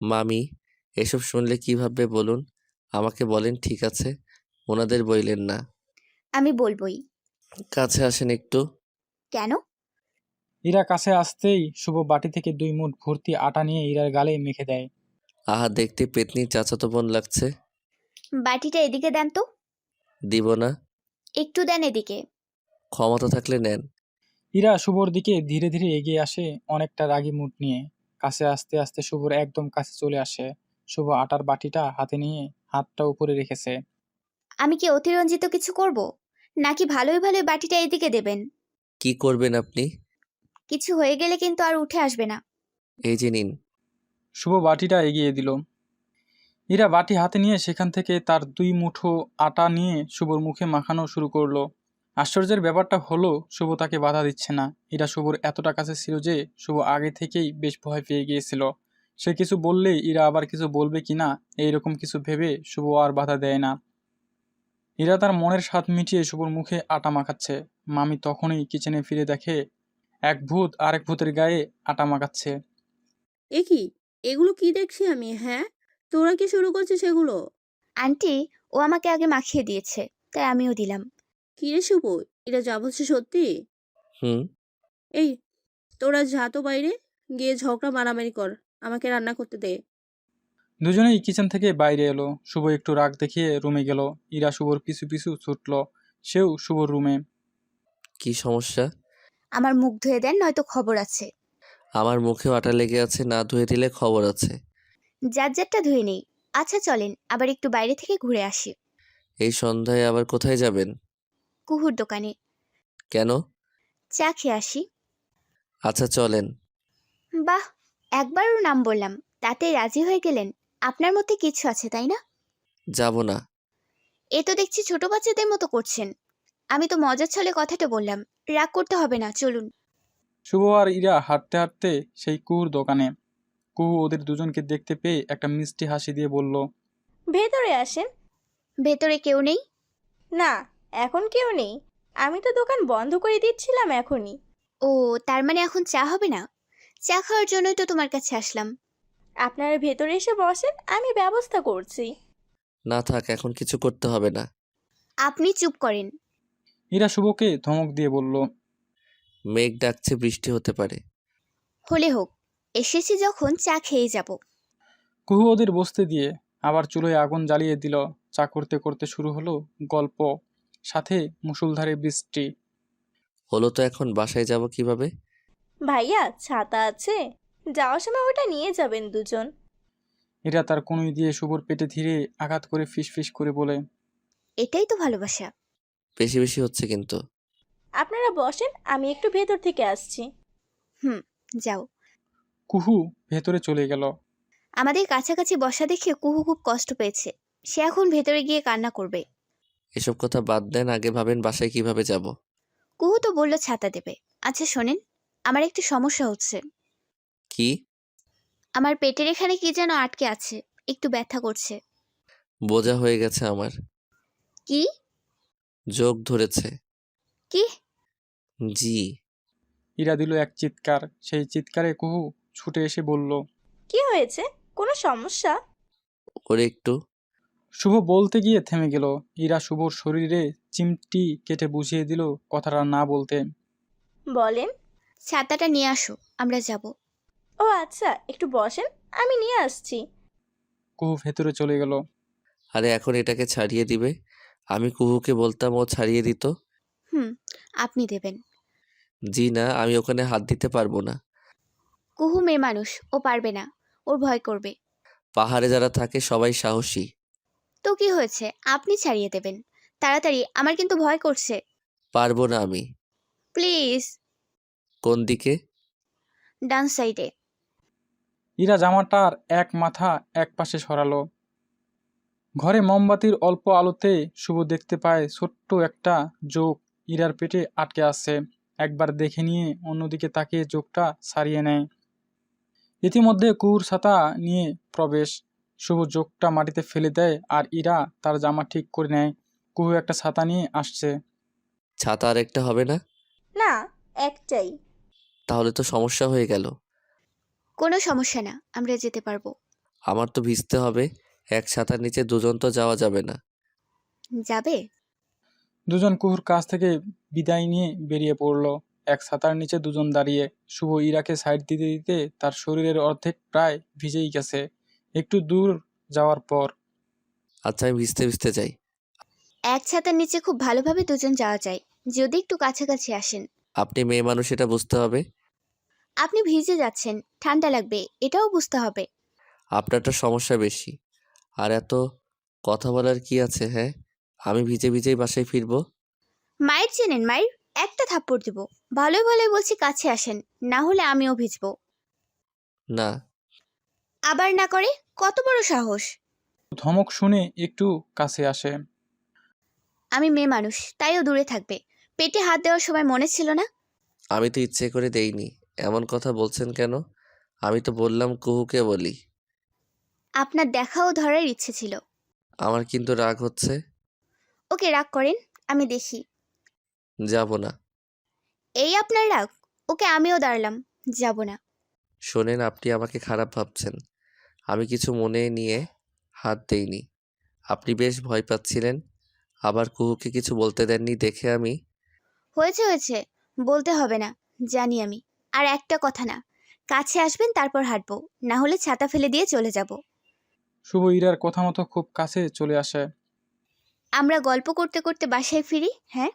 মামি, এসব শুনলে কি ভাববে বলুন? আমাকে বলেন ঠিক আছে, ওনাদের বইলেন না। আমি বলবোই। কাছে আসেন একটু। কেন? ইরা কাছে আসতেই শুভ বাটি থেকে 2 মুঠ ভর্তি আটা নিয়ে ইরার গালে মেখে দেয়। আহা, দেখতে পেতনির চাচাতো বোন লাগছে। বাটিটা এদিকে দেন তো। দিব না। একটু দেন এদিকে। ক্ষমতা থাকলে নেন। ইরা শুভর দিকে ধীরে ধীরে এগিয়ে আসে, অনেকটা রাগী মুড নিয়ে। কাছে আসতে আসতে শুভর একদম কাছে চলে আসে। শুভ আটার বাটিটা হাতে নিয়ে হাতটা উপরে রেখেছে। আমি কি অতিরঞ্জিত কিছু করব, নাকি ভালোই ভালোই বাটিটা এদিকে দেবেন? কি করবেন আপনি? কিছু হয়ে গেলে কিন্তু আর উঠে আসবে না। এই যে নিন। শুভ বাটিটা এগিয়ে দিল। ইরা বাটি হাতে নিয়ে সেখান থেকে তার 2 মুঠো আটা নিয়ে শুভর মুখে মাখানো শুরু করলো। আশ্চর্যের ব্যাপারটা হলো শুভ তাকে বাধা দিচ্ছে না। ইরা শুভর এতটা কাছে ছিল যে শুভ আগে থেকেই বেশ ভয় পেয়ে গিয়েছিল। সে কিছু বললেই ইরা আবার কিছু বলবে কিনা এইরকম কিছু ভেবে শুভ আর বাধা দেয় না। ইরা তার মনের স্বাদ মিটিয়ে শুভর মুখে আটা মাখাচ্ছে। মামি তখনই কিচেনে ফিরে দেখে এক ভূত আরেক ভূতের গায়ে আটা মাখাচ্ছে। এ কি, এগুলো কি দেখছি আমি? হ্যাঁ, তোরা কি শুরু করছিস এগুলো? আন্টি, ও আমাকে আগে মাখিয়ে দিয়েছে, তাই আমিও দিলাম। কি রে শুভ, এটা যা বলছে সত্যি? হুম। এই, তোরা যা তো বাইরে, গিয়ে ঝগড়া মারামারি কর, আমাকে রান্না করতে দে। দুজনেই কিচেন থেকে বাইরে এলো। শুভ একটু রাগ দেখিয়ে রুমে গেল। ইরা শুভর পিছু পিছু ছুটল। সেও শুভর রুমে। কি সমস্যা? আমার মুখ ধুয়ে দেন, নয়তো খবর আছে। আমার মুখেও আটা লেগে আছে, না ধুয়ে দিলে খবর আছে। যার যারটা ধুয়ে নেই। আচ্ছা চলেন আবার একটু বাইরে থেকে ঘুরে আসি। এই সন্ধ্যায় আবার কোথায় যাবেন? কুহুর দোকানে। কেন? চা খেয়ে আসি। আচ্ছা চলেন। বাহ, একবারও নাম বললাম তাতে রাজি হয়ে গেলেন। আপনার মধ্যে কিছু আছে তাই না? যাব না। এ তো দেখছি ছোট বাচ্চাদের মতো করছেন। আমি তো মজার ছলে কথাটা বললাম, রাগ করতে হবে না, চলুন। শুভ আর ইরা হাঁটতে হাঁটতে সেই কুহুর দোকানে। কুহু ওদের দুজনকে দেখতে পেয়ে একটা মিষ্টি হাসি দিয়ে বলল, ভেতরে আসেন। ভেতরে কেউ নেই? না, এখন কেউ নেই। আমি তো দোকান বন্ধ করে দিচ্ছিলাম এখনই। ও, তার মানে এখন চা হবে না? চা খাওয়ার জন্যই তো তোমার কাছে আসলাম। আপনারা ভেতরে এসে বসেন, আমি ব্যবস্থা করছি। না থাক, এখন কিছু করতে হবে না। আপনি চুপ করেন। ইরা শুভকে ধমক দিয়ে বলল, মেঘ ডাকছে, বৃষ্টি হতে পারে। হলে হোক, এসেছি যখন চা খেয়ে যাব। কুহু ওদের বসতে দিয়ে আবার চুলোয় আগুন জ্বালিয়ে দিল। চা করতে করতে শুরু হলো গল্প, সাথে মুষলধারে বৃষ্টি। হলো তো, এখন বাসায় যাব কিভাবে? ভাইয়া ছাতা আছে? যাওয়ার সময় ওটা নিয়ে যাবেন দুজন। এরা তার কনুই দিয়ে শুভর পেটে ধীরে আঘাত করে ফিস ফিস করে বলে, এটাই তো ভালোবাসা। বেশি বেশি হচ্ছে কিন্তু। আপনারা বসেন, আমি একটু ভেতর থেকে আসছি। হুম, যাও। কুহু ভেতরে চলে গেল। আমাদের কাছাকাছি বসা দেখে কুহু খুব কষ্ট পেয়েছে। সে এখন ভেতরে গিয়ে কান্না করবে। এসব কথা বাদ দেন, আগে ভাবেন বাসায় কিভাবে যাব। কুহু তো বলল ছাতা দেবে। আচ্ছা শোনেন, আমার একটু সমস্যা হচ্ছে। কি? আমার পেটের এখানে কি যেন আটকে আছে, একটু ব্যথা করছে। বোঝা হয়ে গেছে আমার। কি? যোগ ধরেছে। কি? জি। ইরা দিল এক চিৎকার। সেই চিৎকারে কুহু ছুটে এসে বলল, কি হয়েছে? কোনো সমস্যা? ওরে একটু। শুভ বলতে গিয়ে থেমে গেল। ইরা শুভর শরীরে চিমটি কেটে বুঝিয়ে দিল কথাটা না বলতে। বলেন। ছাতাটা নিয়ে আসো, আমরা যাব। ও আচ্ছা, একটু বসেন, আমি নিয়ে আসছি। কুহু ভেতরে চলে গেল। আরে এখন এটাকে ছাড়িয়ে দিবে? আমি কুহুকে বলতাম ও ছাড়িয়ে দিত। হুম, আপনি দেবেন। জি না, আমি ওখানে হাত দিতে পারবো না। কুহু মেয়ে মানুষ, ও পারবে না, ওর ভয় করবে। পাহাড়ে যারা থাকে সবাই সাহসী। তো কি হয়েছে, আপনি ছাড়িয়ে দেবেন। তাড়াতাড়ি, আমার কিন্তু ভয় করছে। পারবো না আমি। প্লিজ। কোন দিকে? ডান সাইডে। ইরা জামাটার এক মাথা এক পাশে সরালো। ঘরে মোমবাতির অল্প আলোতে শুভ দেখতে পায় ছোট্ট একটা জোক ইরার পেটে আটকে আছে। একবার দেখে নিয়ে অন্যদিকে তাকিয়ে জোকটা সারিয়ে নেয়। ইতিমধ্যে কুহুর ছাতা নিয়ে প্রবেশ। শুভ জোকটা মাটিতে ফেলে দেয় আর ইরা তার জামা ঠিক করে নেয়। কুহু একটা ছাতা নিয়ে আসছে। ছাতা আর একটা হবে না? না, একটাই। তাহলে তো সমস্যা হয়ে গেল। কোনো সমস্যা না, আমরা যেতে পারবো। আমার তো ভিজতে হবে। এক ছাতার নিচে দুজন তো যাওয়া যাবে না। যাবে? দুজন কুহুর কাছ থেকে বিদায় নিয়ে বেরিয়ে পড়ল। এক ছাতার নিচে দুজন দাঁড়িয়ে। শুভ ইরাকে সাইড দিতে দিতে তার শরীরের অর্ধেক প্রায় ভিজেই গেছে। একটু দূর যাওয়ার পর আচ্ছা, আমি ভিজতে ভিজতে যাই। এক ছাতার নিচে খুব ভালোভাবে দুজন যাওয়া যায়, যদি একটু কাছাকাছি আসেন। আপনি মেয়ে মানুষ, এটা বুঝতে হবে। আপনি ভিজে যাচ্ছেন, ঠান্ডা লাগবে, এটাও বুঝতে হবে। আপনারটা সমস্যা বেশি। আর এত কথা বলার কি আছে? হ্যাঁ, আমি ভিজে ভিজেই বাসায় ফিরবো। মায়ের চেনেন, মায়ের একটা থাপ্পড় দিব। ভালোই ভালোই বলছি, কাছে আসেন, না হলে আমিও ভিজবো। না। আবার না করে? কত বড় সাহস! ধমক শুনে একটু কাছে আসে। আমি মেয়ে মানুষ, তাইও দূরে থাকবে। পেটে হাত দেওয়ার সময় মনে ছিল না? আমি তো ইচ্ছে করে দেইনি। এমন কথা বলছেন কেন? আমি তো বললাম কুহুকে বলি। আপনার দেখাও ধরার ইচ্ছে ছিল। আমার কিন্তু রাগ হচ্ছে। ওকে, রাগ করেন, আমি দেখি। যাব না। এই আপনার রাগ? ওকে, আমিও দাঁড়ালাম, যাব না। শোনেন, আপনি আমাকে খারাপ ভাবছেন। আমি কিছু মনে নিয়ে হাত দেইনি। আপনি বেশ ভয় পাচ্ছিলেন। আবার কুহুকে কিছু বলতে দেননি দেখে আমি। হয়েছে হয়েছে, বলতে হবে না, জানি আমি। আর একটা কথা না, কাছে আসবেন তারপর হাঁটবো, না হলে ছাতা ফেলে দিয়ে চলে যাব। শুভ ইরার কথা মতো খুব কাছে চলে আসে। আমরা গল্প করতে করতে বাসায় ফিরি, হ্যাঁ?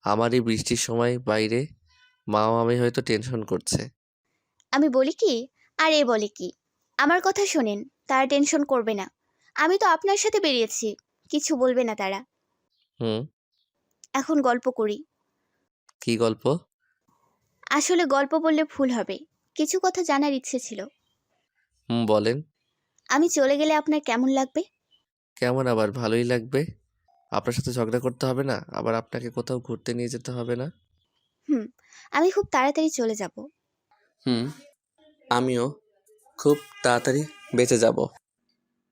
আমার এই বৃষ্টির সময় বাইরে মাও আমি হয়তো টেনশন করছে। আমি বলি কি, আর এ বলে কি। আমার কথা শোনেন, তারা টেনশন করবে না। আমি তো আপনার সাথে বেরিয়েছি, কিছু বলবে না তারা। হুম। এখন গল্প করি। কি গল্প? আসলে গল্প বললে ভুল হবে, কিছু কথা জানার ইচ্ছে ছিল। হুম, বলেন। আমি চলে গেলে আপনার কেমন লাগবে? কেমন আবার? ভালোই লাগবে। আপনার সাথে ঝগড়া করতে হবে না, আবার আপনাকে কোথাও ঘুরতে নিয়ে যেতে হবে না। হুম, আমি খুব তাড়াতাড়ি চলে যাব। হুম, আমিও খুব তাড়াতাড়ি বেঁচে যাব।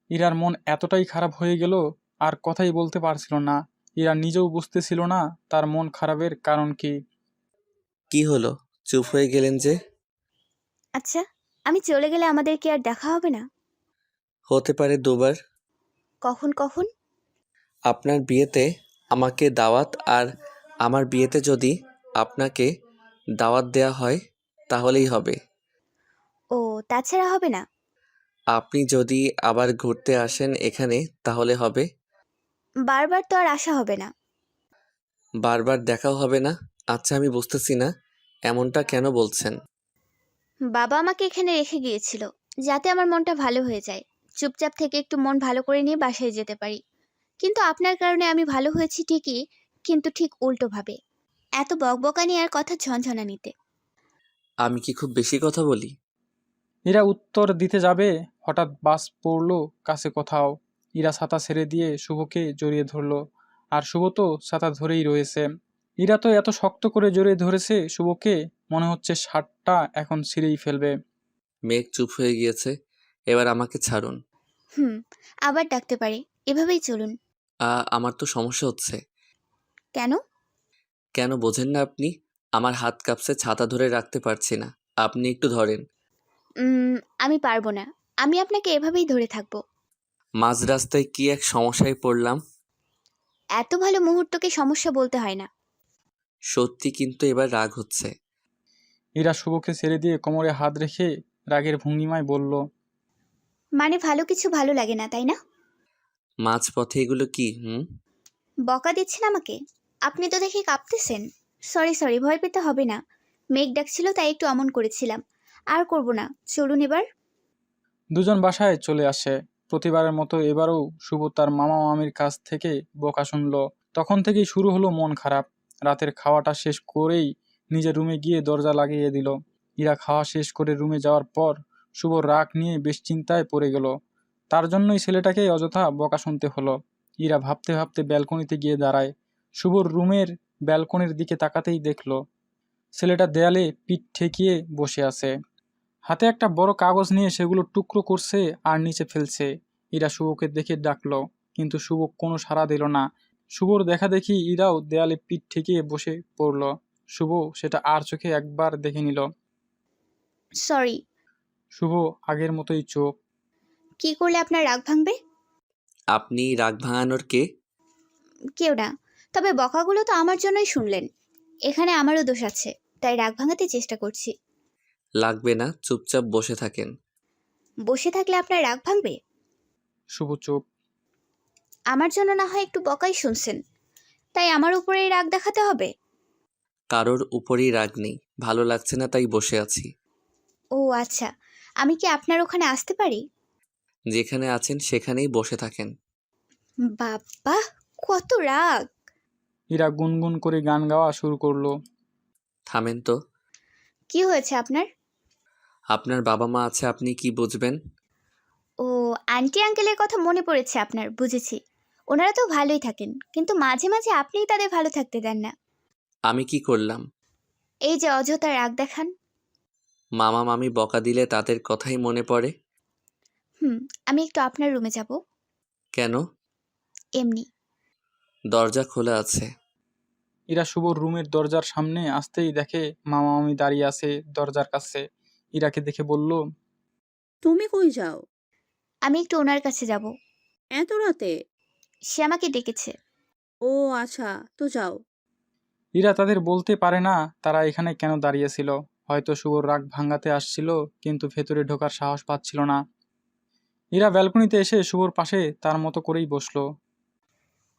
ইরার মন এতটাই খারাপ হয়ে গেল আর কথাই বলতে পারছিল না। ইরা নিজেও বুঝতেছিল না তার মন খারাপের কারণ কি। কি হলো? চুপ হয়ে গেলেন যে? আচ্ছা, আমি চলে গেলে আমাদের কি আর দেখা হবে না? হতে পারে দুবার। কখন কখন? আপনার বিয়েতে আমাকে দাওয়াত, আর আমার বিয়েতে যদি আপনাকে দাওয়াত দেয়া হয় তাহলেই হবে। ও, তাছাড়া হবে না? আপনি যদি আবার ঘুরতে আসেন এখানে তাহলে হবে। বারবার তো আর আসা হবে না। বারবার দেখাও হবে না। আচ্ছা, আমি বুঝতেছি না, এমনটা কেন বলছেন? বাবা আমাকে এখানে রেখে গিয়েছিল, যাতে আমার মনটা ভালো হয়ে যায়, চুপচাপ থেকে একটু মন ভালো করে নিয়ে বাসায় যেতে পারি। কিন্তু আপনার কারণে আমি ভালো হয়েছি ঠিকই, কিন্তু ঠিক উল্টোভাবে। এত বকবকানি আর কথা ঝনঝনানিতে। আমি কি খুব বেশি কথা বলি? ইরা উত্তর দিতে যাবে, হঠাৎ বাস পড়ল কাছে কোথাও। ইরা ছাতা ছেড়ে দিয়ে শুভকে জড়িয়ে ধরল। আর শুভ তো ছাতা ধরেই রয়েছে। ইরা তো এত শক্ত করে জড়িয়ে ধরেছে শুভকে, মনে হচ্ছে শার্টটা এখন ছিঁড়েই ফেলবে। মেঘ চুপ হয়ে গিয়েছে। এবার আমাকে ছাড়ুন। হুম, আবার ডাকতে পারি, এভাবেই চলুন। আমার তো সমস্যা হচ্ছে। কেন? কেন বোঝেন না আপনি? আমার হাত কাঁপছে, ছাতা ধরে রাখতে পারছি না। আপনি একটু ধরেন। আমি পারবো না, আমি আপনাকে এভাবেই ধরে থাকবো। মাঝ রাস্তায় কি এক সমস্যায় পড়লাম। এত ভালো মুহূর্তকে সমস্যা বলতে হয় না। সত্যি, কিন্তু এবার রাগ হচ্ছে। ইরা শুভকে ছেড়ে দিয়ে কোমরে হাত রেখে রাগের ভঙ্গিমায় বলল, মানে ভালো কিছু ভালো লাগে না, তাই না? মাঝপথে এগুলো কি? হুম। বকা দিচ্ছেন আমাকে? আপনি তো দেখি কাঁপতেছেন। সরি সরি, ভয় পেতে হবে না। মেঘ ডাকছিল তাই একটু অমন করেছিলাম। আর করব না, চলুন এবার। দুজন বাসায় চলে আসে। প্রতিবারের মতো এবারও শুভ তার মামা মামির কাছ থেকে বকা শুনল। তখন থেকেই শুরু হলো মন খারাপ। রাতের খাওয়াটা শেষ করেই নিজের রুমে গিয়ে দরজা লাগিয়ে দিল। ইরা খাওয়া শেষ করে রুমে যাওয়ার পর শুভ রাগ নিয়ে বেশ চিন্তায় পড়ে গেল। তার জন্যই ছেলেটাকে অযথা বকা শুনতে হলো। ইরা ভাবতে ভাবতে ব্যালকনিতে গিয়ে দাঁড়ায়। শুভর রুমের ব্যালকনির দিকে তাকাতেই দেখল ছেলেটা দেয়ালে পিঠ ঠেকিয়ে বসে আছে। হাতে একটা বড় কাগজ নিয়ে সেগুলো টুকরো করছে আর নিচে ফেলছে। ইরা শুভকে দেখে ডাকলো, কিন্তু শুভ কোনো সাড়া দিল না। শুভর দেখা দেখি ইরাও দেয়ালে পিঠ ঠেকিয়ে বসে পড়ল। শুভ সেটা আর চোখে একবার দেখে নিল। সরি। শুভ আগের মতোই চোখ। কি করলে আপনার রাগ ভাঙবে? আপনি রাগ ভাঙানোর কে? কেউ না। তবে বকাগুলো তো আমার জন্যই শুনলেন। এখানে আমারও দোষ আছে, তাই রাগ ভাঙাতে চেষ্টা করছি। লাগবে না, চুপচাপ বসে থাকেন। বসে থাকলে আপনার রাগ ভাঙবে? শুভ চুপ। আমার জন্য না হয় একটু বকাই শুনছেন, তাই আমার উপরেই রাগ দেখাতে হবে? কারোর উপরই রাগ নেই, ভালো লাগছে না তাই বসে আছি। ও আচ্ছা, আমি কি আপনার ওখানে আসতে পারি? যেখানে আছেন সেখানেই বসে থাকেন। বাবা, কত রাগ! ইরা গুনগুন করে গান গাওয়া শুরু করলো। থামেন তো। কি হয়েছে আপনার? আপনার বাবা মা আছে, আপনি কি বুঝবেন? ও, আন্টি আঙ্কেলের কথা মনে পড়েছে আপনার, বুঝেছি। ওনারা তো ভালোই থাকেন, কিন্তু মাঝে মাঝে আপনিই তাদের ভালো থাকতে দেন না। আমি কি করলাম? এই যে অযথা রাগ দেখান। মামা মামি বকা দিলে তাদের কথাই মনে পড়ে। হুম, আমি একটু আপনার রুমে যাব। কেন? এমনি। দরজা খোলা আছে। ইরা শুভর রুমের দরজার সামনে আসতেই দেখে মামা মামি দাঁড়িয়ে আছে দরজার কাছে। ইরাকে দেখে বলল, তুমি কই যাও আমি একটু ওনার কাছে যাব। এত রাতে? সে আমাকে ডেকেছে। ও আচ্ছা, তো যাও। ইরা তাদের বলতে পারে না তারা এখানে কেন দাঁড়িয়েছিল। হয়তো শুভর রাগ ভাঙাতে আসছিল, কিন্তু ভেতরে ঢোকার সাহস পাচ্ছিল না। ইরা ব্যালকনিতে এসে শুভর পাশে তার মতো করেই বসলো।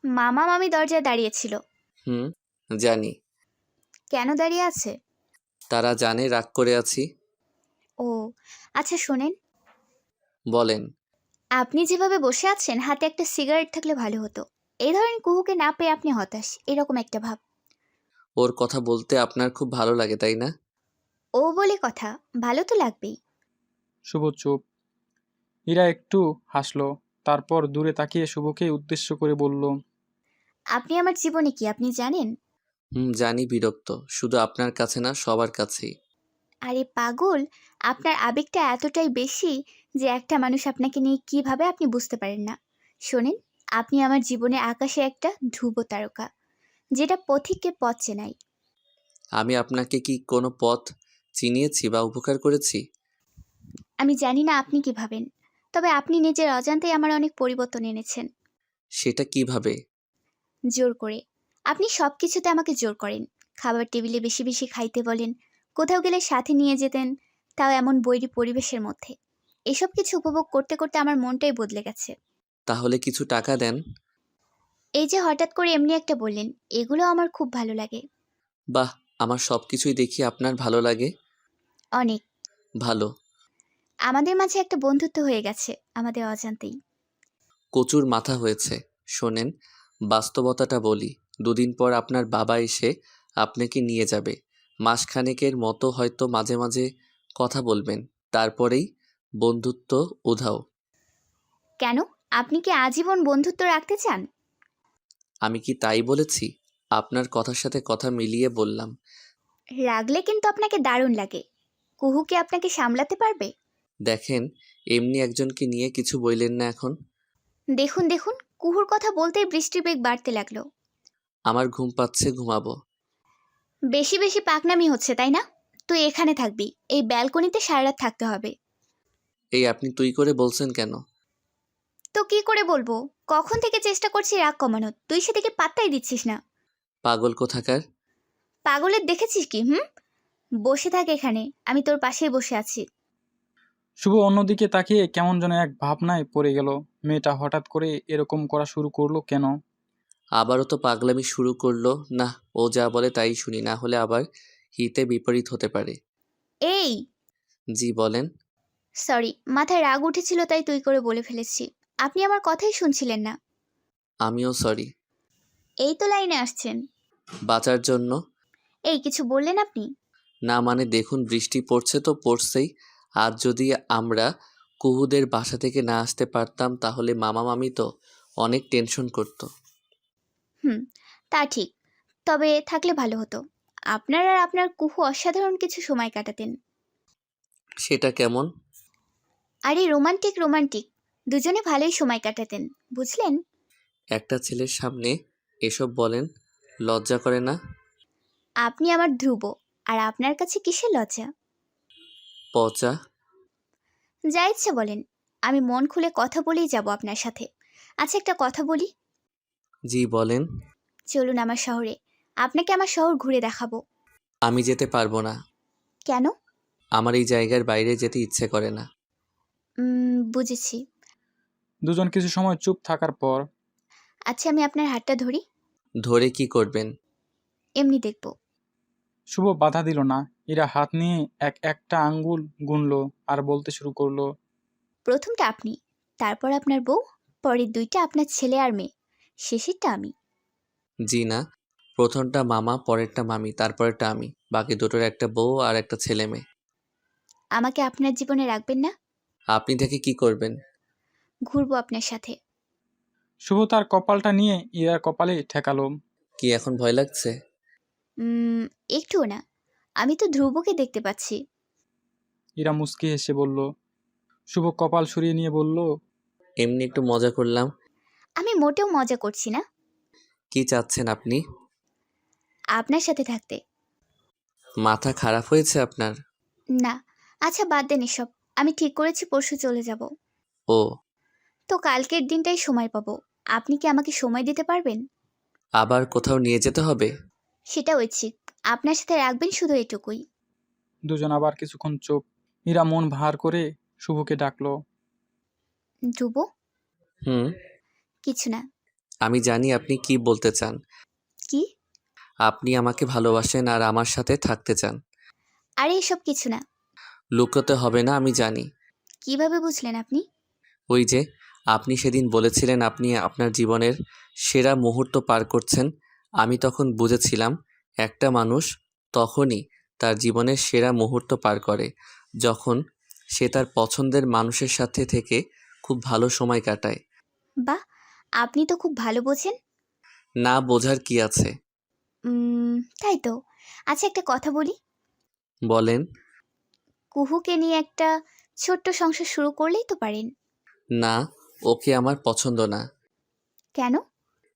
মামা মামি দরজায় দাঁড়িয়েছিল। হুম, জানি। কেন দাঁড়িয়ে আছে? তারা জানে রাগ করে আছি। ও আচ্ছা, শোনেন। বলেন। আপনি যেভাবে বসে আছেন, হাতে একটা সিগারেট থাকলে ভালো হতো। এই ধরেন, কুহুকে না পেয়ে আপনি হতাশ, এরকম একটা ভাব। ওর কথা বলতে আপনার খুব ভালো লাগে তাই না? ও বলে কথা, ভালো তো লাগবেই। শুভ চুপ। ইরা একটু হাসলো, তারপর দূরে তাকিয়ে শুভকে উদ্দেশ্য করে বলল, আপনি আমার জীবনে কি আপনি জানেন? হুম, জানি, বিরক্ত। শুধু আপনার কাছে না, সবার কাছেই। আরে পাগল, আপনার আবেগটা এতটাই বেশি যে একটা মানুষ আপনাকে নিয়ে কিভাবে আপনি বুঝতে পারেন না। শোনেন, আপনি আমার জীবনে আকাশে একটা ধ্রুব তারকা, যেটা পথিককে পথ চেনাই। আমি আপনাকে কি কোনো পথ চিনিয়েছি বা উপকার করেছি? আমি জানি না আপনি কি ভাবেন, তবে আপনি নিজের অজান্তেই আমার অনেক পরিবর্তন এনেছেন। সেটা কিভাবে? জোর করে। আপনি সব কিছুতে আমাকে জোর করেন। খাবার টেবিলে বেশি বেশি খাইতে বলেন, কোথাও গেলে সাথে নিয়ে যেতেন, তাও এমন বৈরী পরিবেশের মধ্যে। এসব কিছু উপভোগ করতে করতে আমার মনটাই বদলে গেছে। তাহলে কিছু টাকা দেন। এই যে হঠাৎ করে এমনি একটা বললেন, এগুলো আমার খুব ভালো লাগে। বাহ, আমার সব কিছুই দেখি আপনার ভালো লাগে। অনেক। ভালো। আমাদের মাঝে একটা বন্ধুত্ব হয়ে গেছে আমাদের অজান্তেই। কচুর মাথা হয়েছে। শোনেন, বাস্তবতাটা বলি। দুদিন পর আপনার বাবা এসে আপনাকে নিয়ে যাবে। মাসখানেকের মতো হয়তো মাঝে মাঝে কথা বলবেন, তারপরেই বন্ধুত্ব উধাও। কেন? আপনি কি আজীবন বন্ধুত্ব রাখতে চান? আমি কি তাই বলেছি? আপনার কথার সাথে কথা মিলিয়ে বললাম। রাগলে কিন্তু আপনাকে দারুণ লাগে। কুহু কি আপনাকে সামলাতে পারবে? দেখেন, এমনি একজনকে নিয়ে কিছু বললেন না এখন। দেখুন দেখুন, কুহুর কথা বলতেই বৃষ্টির বেগ বাড়তে লাগলো। আমার ঘুম পাচ্ছে, ঘুমাবো। বেশি বেশি পাকনামি হচ্ছে তাই না? তুই এখানে থাকবি, এই ব্যালকনিতে সারা রাত থাকতে হবে। এই আপনি তুই করে বলছেন কেন? তো কি করে বলবো? কখন থেকে চেষ্টা করছি রাগ কমানোর, তুই সেদিকে পাত্তাই দিচ্ছিস না। পাগল কোথাকার। পাগলের দেখেছিস কি? বসে থাক এখানে, আমি তোর পাশেই বসে আছি। শুভ অন্যদিকে তাকিয়ে কেমন যেন এক ভাবনায় পড়ে গেল। মেয়েটা হঠাৎ করে এরকম করা শুরু করলো কেন? আবারও তো পাগলামি শুরু করলো। না, ও যা বলে তাই শুনি, না হলে আবার হিতে বিপরীত হতে পারে। এই, জি বলেন। সরি, মাথায় রাগ উঠেছিল তাই তুই করে বলে ফেলেছি। আপনি আমার কথাই শুনছিলেন না। আমিও সরি। এই তো লাইনে আসছেন। বাঁচার জন্য। এই, কিছু বললেন আপনি? না মানে দেখুন, বৃষ্টি পড়ছে তো পড়ছেই। আজ যদি আমরা কুহুদের বাসা থেকে না আসতে পারতাম তাহলে মামা মামি তো অনেক টেনশন করতো। হুম, তা ঠিক। তবে থাকলে ভালো হতো। আপনার আর আপনার কুহু অসাধারণ কিছু সময় কাটাতেন। সেটা কেমন? আরে রোমান্টিক রোমান্টিক, দুজনে ভালোই সময় কাটাতেন, বুঝলেন? একটা ছেলের সামনে এসব বলেন, লজ্জা করে না? আপনি আমার ধ্রুব, আর আপনার কাছে কিসের লজ্জা? পচা। যা ইচ্ছে বলেন, আমি মন খুলে কথা বলেই যাব আপনার সাথে। আচ্ছা, একটা কথা বলি। জি বলেন। চলুন আমার শহরে, আপনাকে আমার শহর ঘুরে দেখাবো। আমি যেতে পারবো না। কেন? আমার এই জায়গার বাইরে যেতে ইচ্ছে করে না। বুঝেছি। দুজন কিছু সময় চুপ থাকার পর আচ্ছা, আমি আপনার হাতটা ধরি। ধরে কি করবেন? এমনি দেখব। শুভ বাধা দিল না। ইরা হাত নিয়ে একটা আঙ্গুল গুনলো আর বলতে শুরু করলো। প্রথমটা আপনি, তারপর আপনার বউ, পরের দুইটা আপনার ছেলে আর মেয়ে, শেষেরটা আমি। জি না, প্রথমটা মামা, পরেরটা মামি, তারপরেরটা আমি, বাকি দুটোর একটা বউ আর একটা ছেলে মেয়ে। আমাকে আপনার জীবনে রাখবেন না? আপনি থেকে কি করবেন? ঘুরবো আপনার সাথে। শুভ তার কপালটা নিয়ে ইরার কপালে ঠেকালো। কি এখন ভয় লাগছে? একটুও না, আমি তো ধ্রুবকে দেখতে পাচ্ছি। ইরা মুচকি হেসে বলল। শুভ কপাল সরিয়ে নিয়ে বলল। এমনি একটু মজা করলাম। আমি মোটেও মজা করছি না। কি চাচ্ছেন আপনি? আপনার সাথে থাকতে। মাথা খারাপ হয়েছে আপনার? না। আচ্ছা, বাদ দেন এসব। আমি ঠিক করেছি পরশু চলে যাব। ও, তো কালকের দিনটাই সময় পাবো। আপনি কি আমাকে সময় দিতে পারবেন? আবার কোথাও নিয়ে যেতে হবে? সেটা ঐচ্ছিক। আপনার সাথে রাখবেন শুধু এটুকুই। দুজন আবার কিছুক্ষণ চুপ। ইরা মন ভার করে শুভকে ডাকলো। ধ্রুব। হুম। কিছু না। আমি জানি আপনি কি বলতে চান। কি? আপনি আমাকে ভালোবাসেন আর আমার সাথে থাকতে চান। আরে এসব কিছু না। লুকোতে হবে না, আমি জানি। কিভাবে বুঝলেন আপনি? ওই যে আপনি সেদিন বলেছিলেন আপনি আপনার জীবনের সেরা মুহূর্ত পার করছেন। আমি তখন বুঝেছিলাম একটা মানুষ তখনই তার জীবনের সেরা মুহূর্ত পার করে যখন সে তার পছন্দের মানুষের সাথে থেকে খুব ভালো সময় কাটায়। বাহ, আপনি তো খুব ভালো বোঝেন। না বোঝার কি আছে? তাই তো। আচ্ছা, একটা কথা বলি। বলেন। কুহুকে নিয়ে একটা ছোট্ট সংসার শুরু করলেই তো পারেন। না, ওকে আমার পছন্দ না। কেন?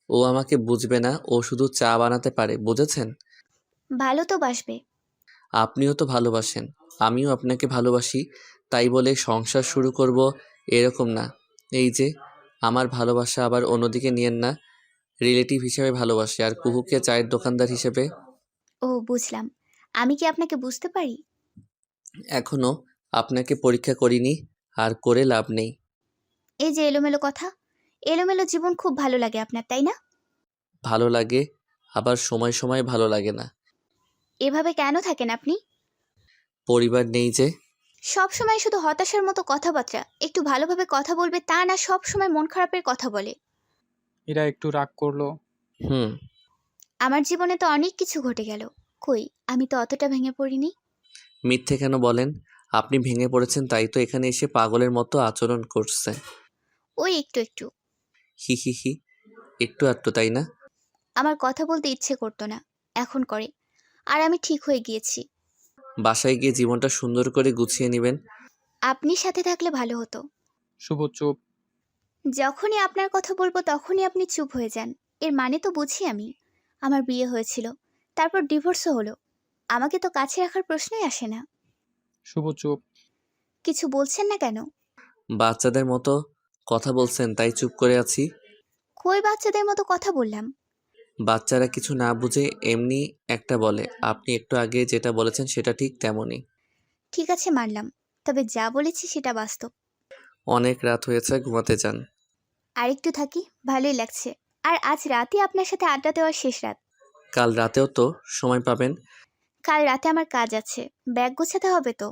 ও আমাকে বুঝবে না, ও শুধু চা বানাতে পারে, বুঝেছেন? ভালো তো বাসবে। আপনিও তো ভালোবাসেন, আমিও আপনাকে ভালোবাসি, তাই বলে সংসার শুরু করব এরকম না। এই যে আমার ভালোবাসা আবার অন্যদিকে নিয়েন না। রিলেটিভ হিসেবে ভালোবাসি আর কুহুকে চায়ের দোকানদার হিসেবে। ও, বুঝলাম। আমি কি আপনাকে বুঝতে পারি? এখনো আপনাকে পরীক্ষা করিনি, আর করে লাভ নেই। এই যে এলোমেলো কথা, এলোমেলো জীবন খুব ভালো লাগে আপনার, তাই না? ভালো লাগে, আবার সময় সময় ভালো লাগে না। এভাবে কেন থাকেন আপনি? পরিবার নেই যে। সব সময় শুধু হতাশার মতো কথাবার্তা। একটু ভালোভাবে কথা বলবে তা না, সব সময় মন খারাপের কথা বলে। ইরা একটু রাগ করলো। হুম। আমার জীবনে তো অনেক কিছু ঘটে গেল। কই, আমি তো অতটা ভেঙে পড়িনি। মিথ্যে কেন বলেন? আপনি ভেঙে পড়েছেন তাই তো এখানে এসে পাগলের মতো আচরণ করছে। ওই একটু একটু। হি হি হি, একটু আধটু তাই না? আমার কথা বলতে ইচ্ছে করতো না, এখন করে। আর আমি ঠিক হয়ে গিয়েছি। বাসায় গিয়ে জীবনটা সুন্দর করে গুছিয়ে নেবেন। আপনি সাথে থাকলে ভালো হতো। শুভ চুপ। যখনই আপনার কথা বলবো তখনই আপনি চুপ হয়ে যান। এর মানে তো বুঝি আমি। আমার বিয়ে হয়েছিল, তারপর ডিভোর্সও হলো। আমাকে তো কাছে রাখার প্রশ্নই আসে না। শুভ চুপ। কিছু বলছেন না কেন? বাচ্চাদের মতো কথা বলছেন তাই চুপ করে আছি। কই বাচ্চাদের মতো কথা বললাম? বাচ্চারা কিছু না বুঝে এমনি একটা বলে, আপনি একটু আগে যেটা বলেছেন সেটা ঠিক তেমনই। ঠিক আছে, মানলাম। তবে যা বলেছি সেটা বাস্তব। অনেক রাত হয়েছে, ঘুমাতে যান। আরেকটু থাকি, ভালোই লাগছে। আর আজ রাতই আপনার সাথে আড্ডা দেওয়ার শেষ রাত। কাল রাতেও তো সময় পাবেন। কাল রাতে আমার কাজ আছে, ব্যাগ গোছাতে হবে তো।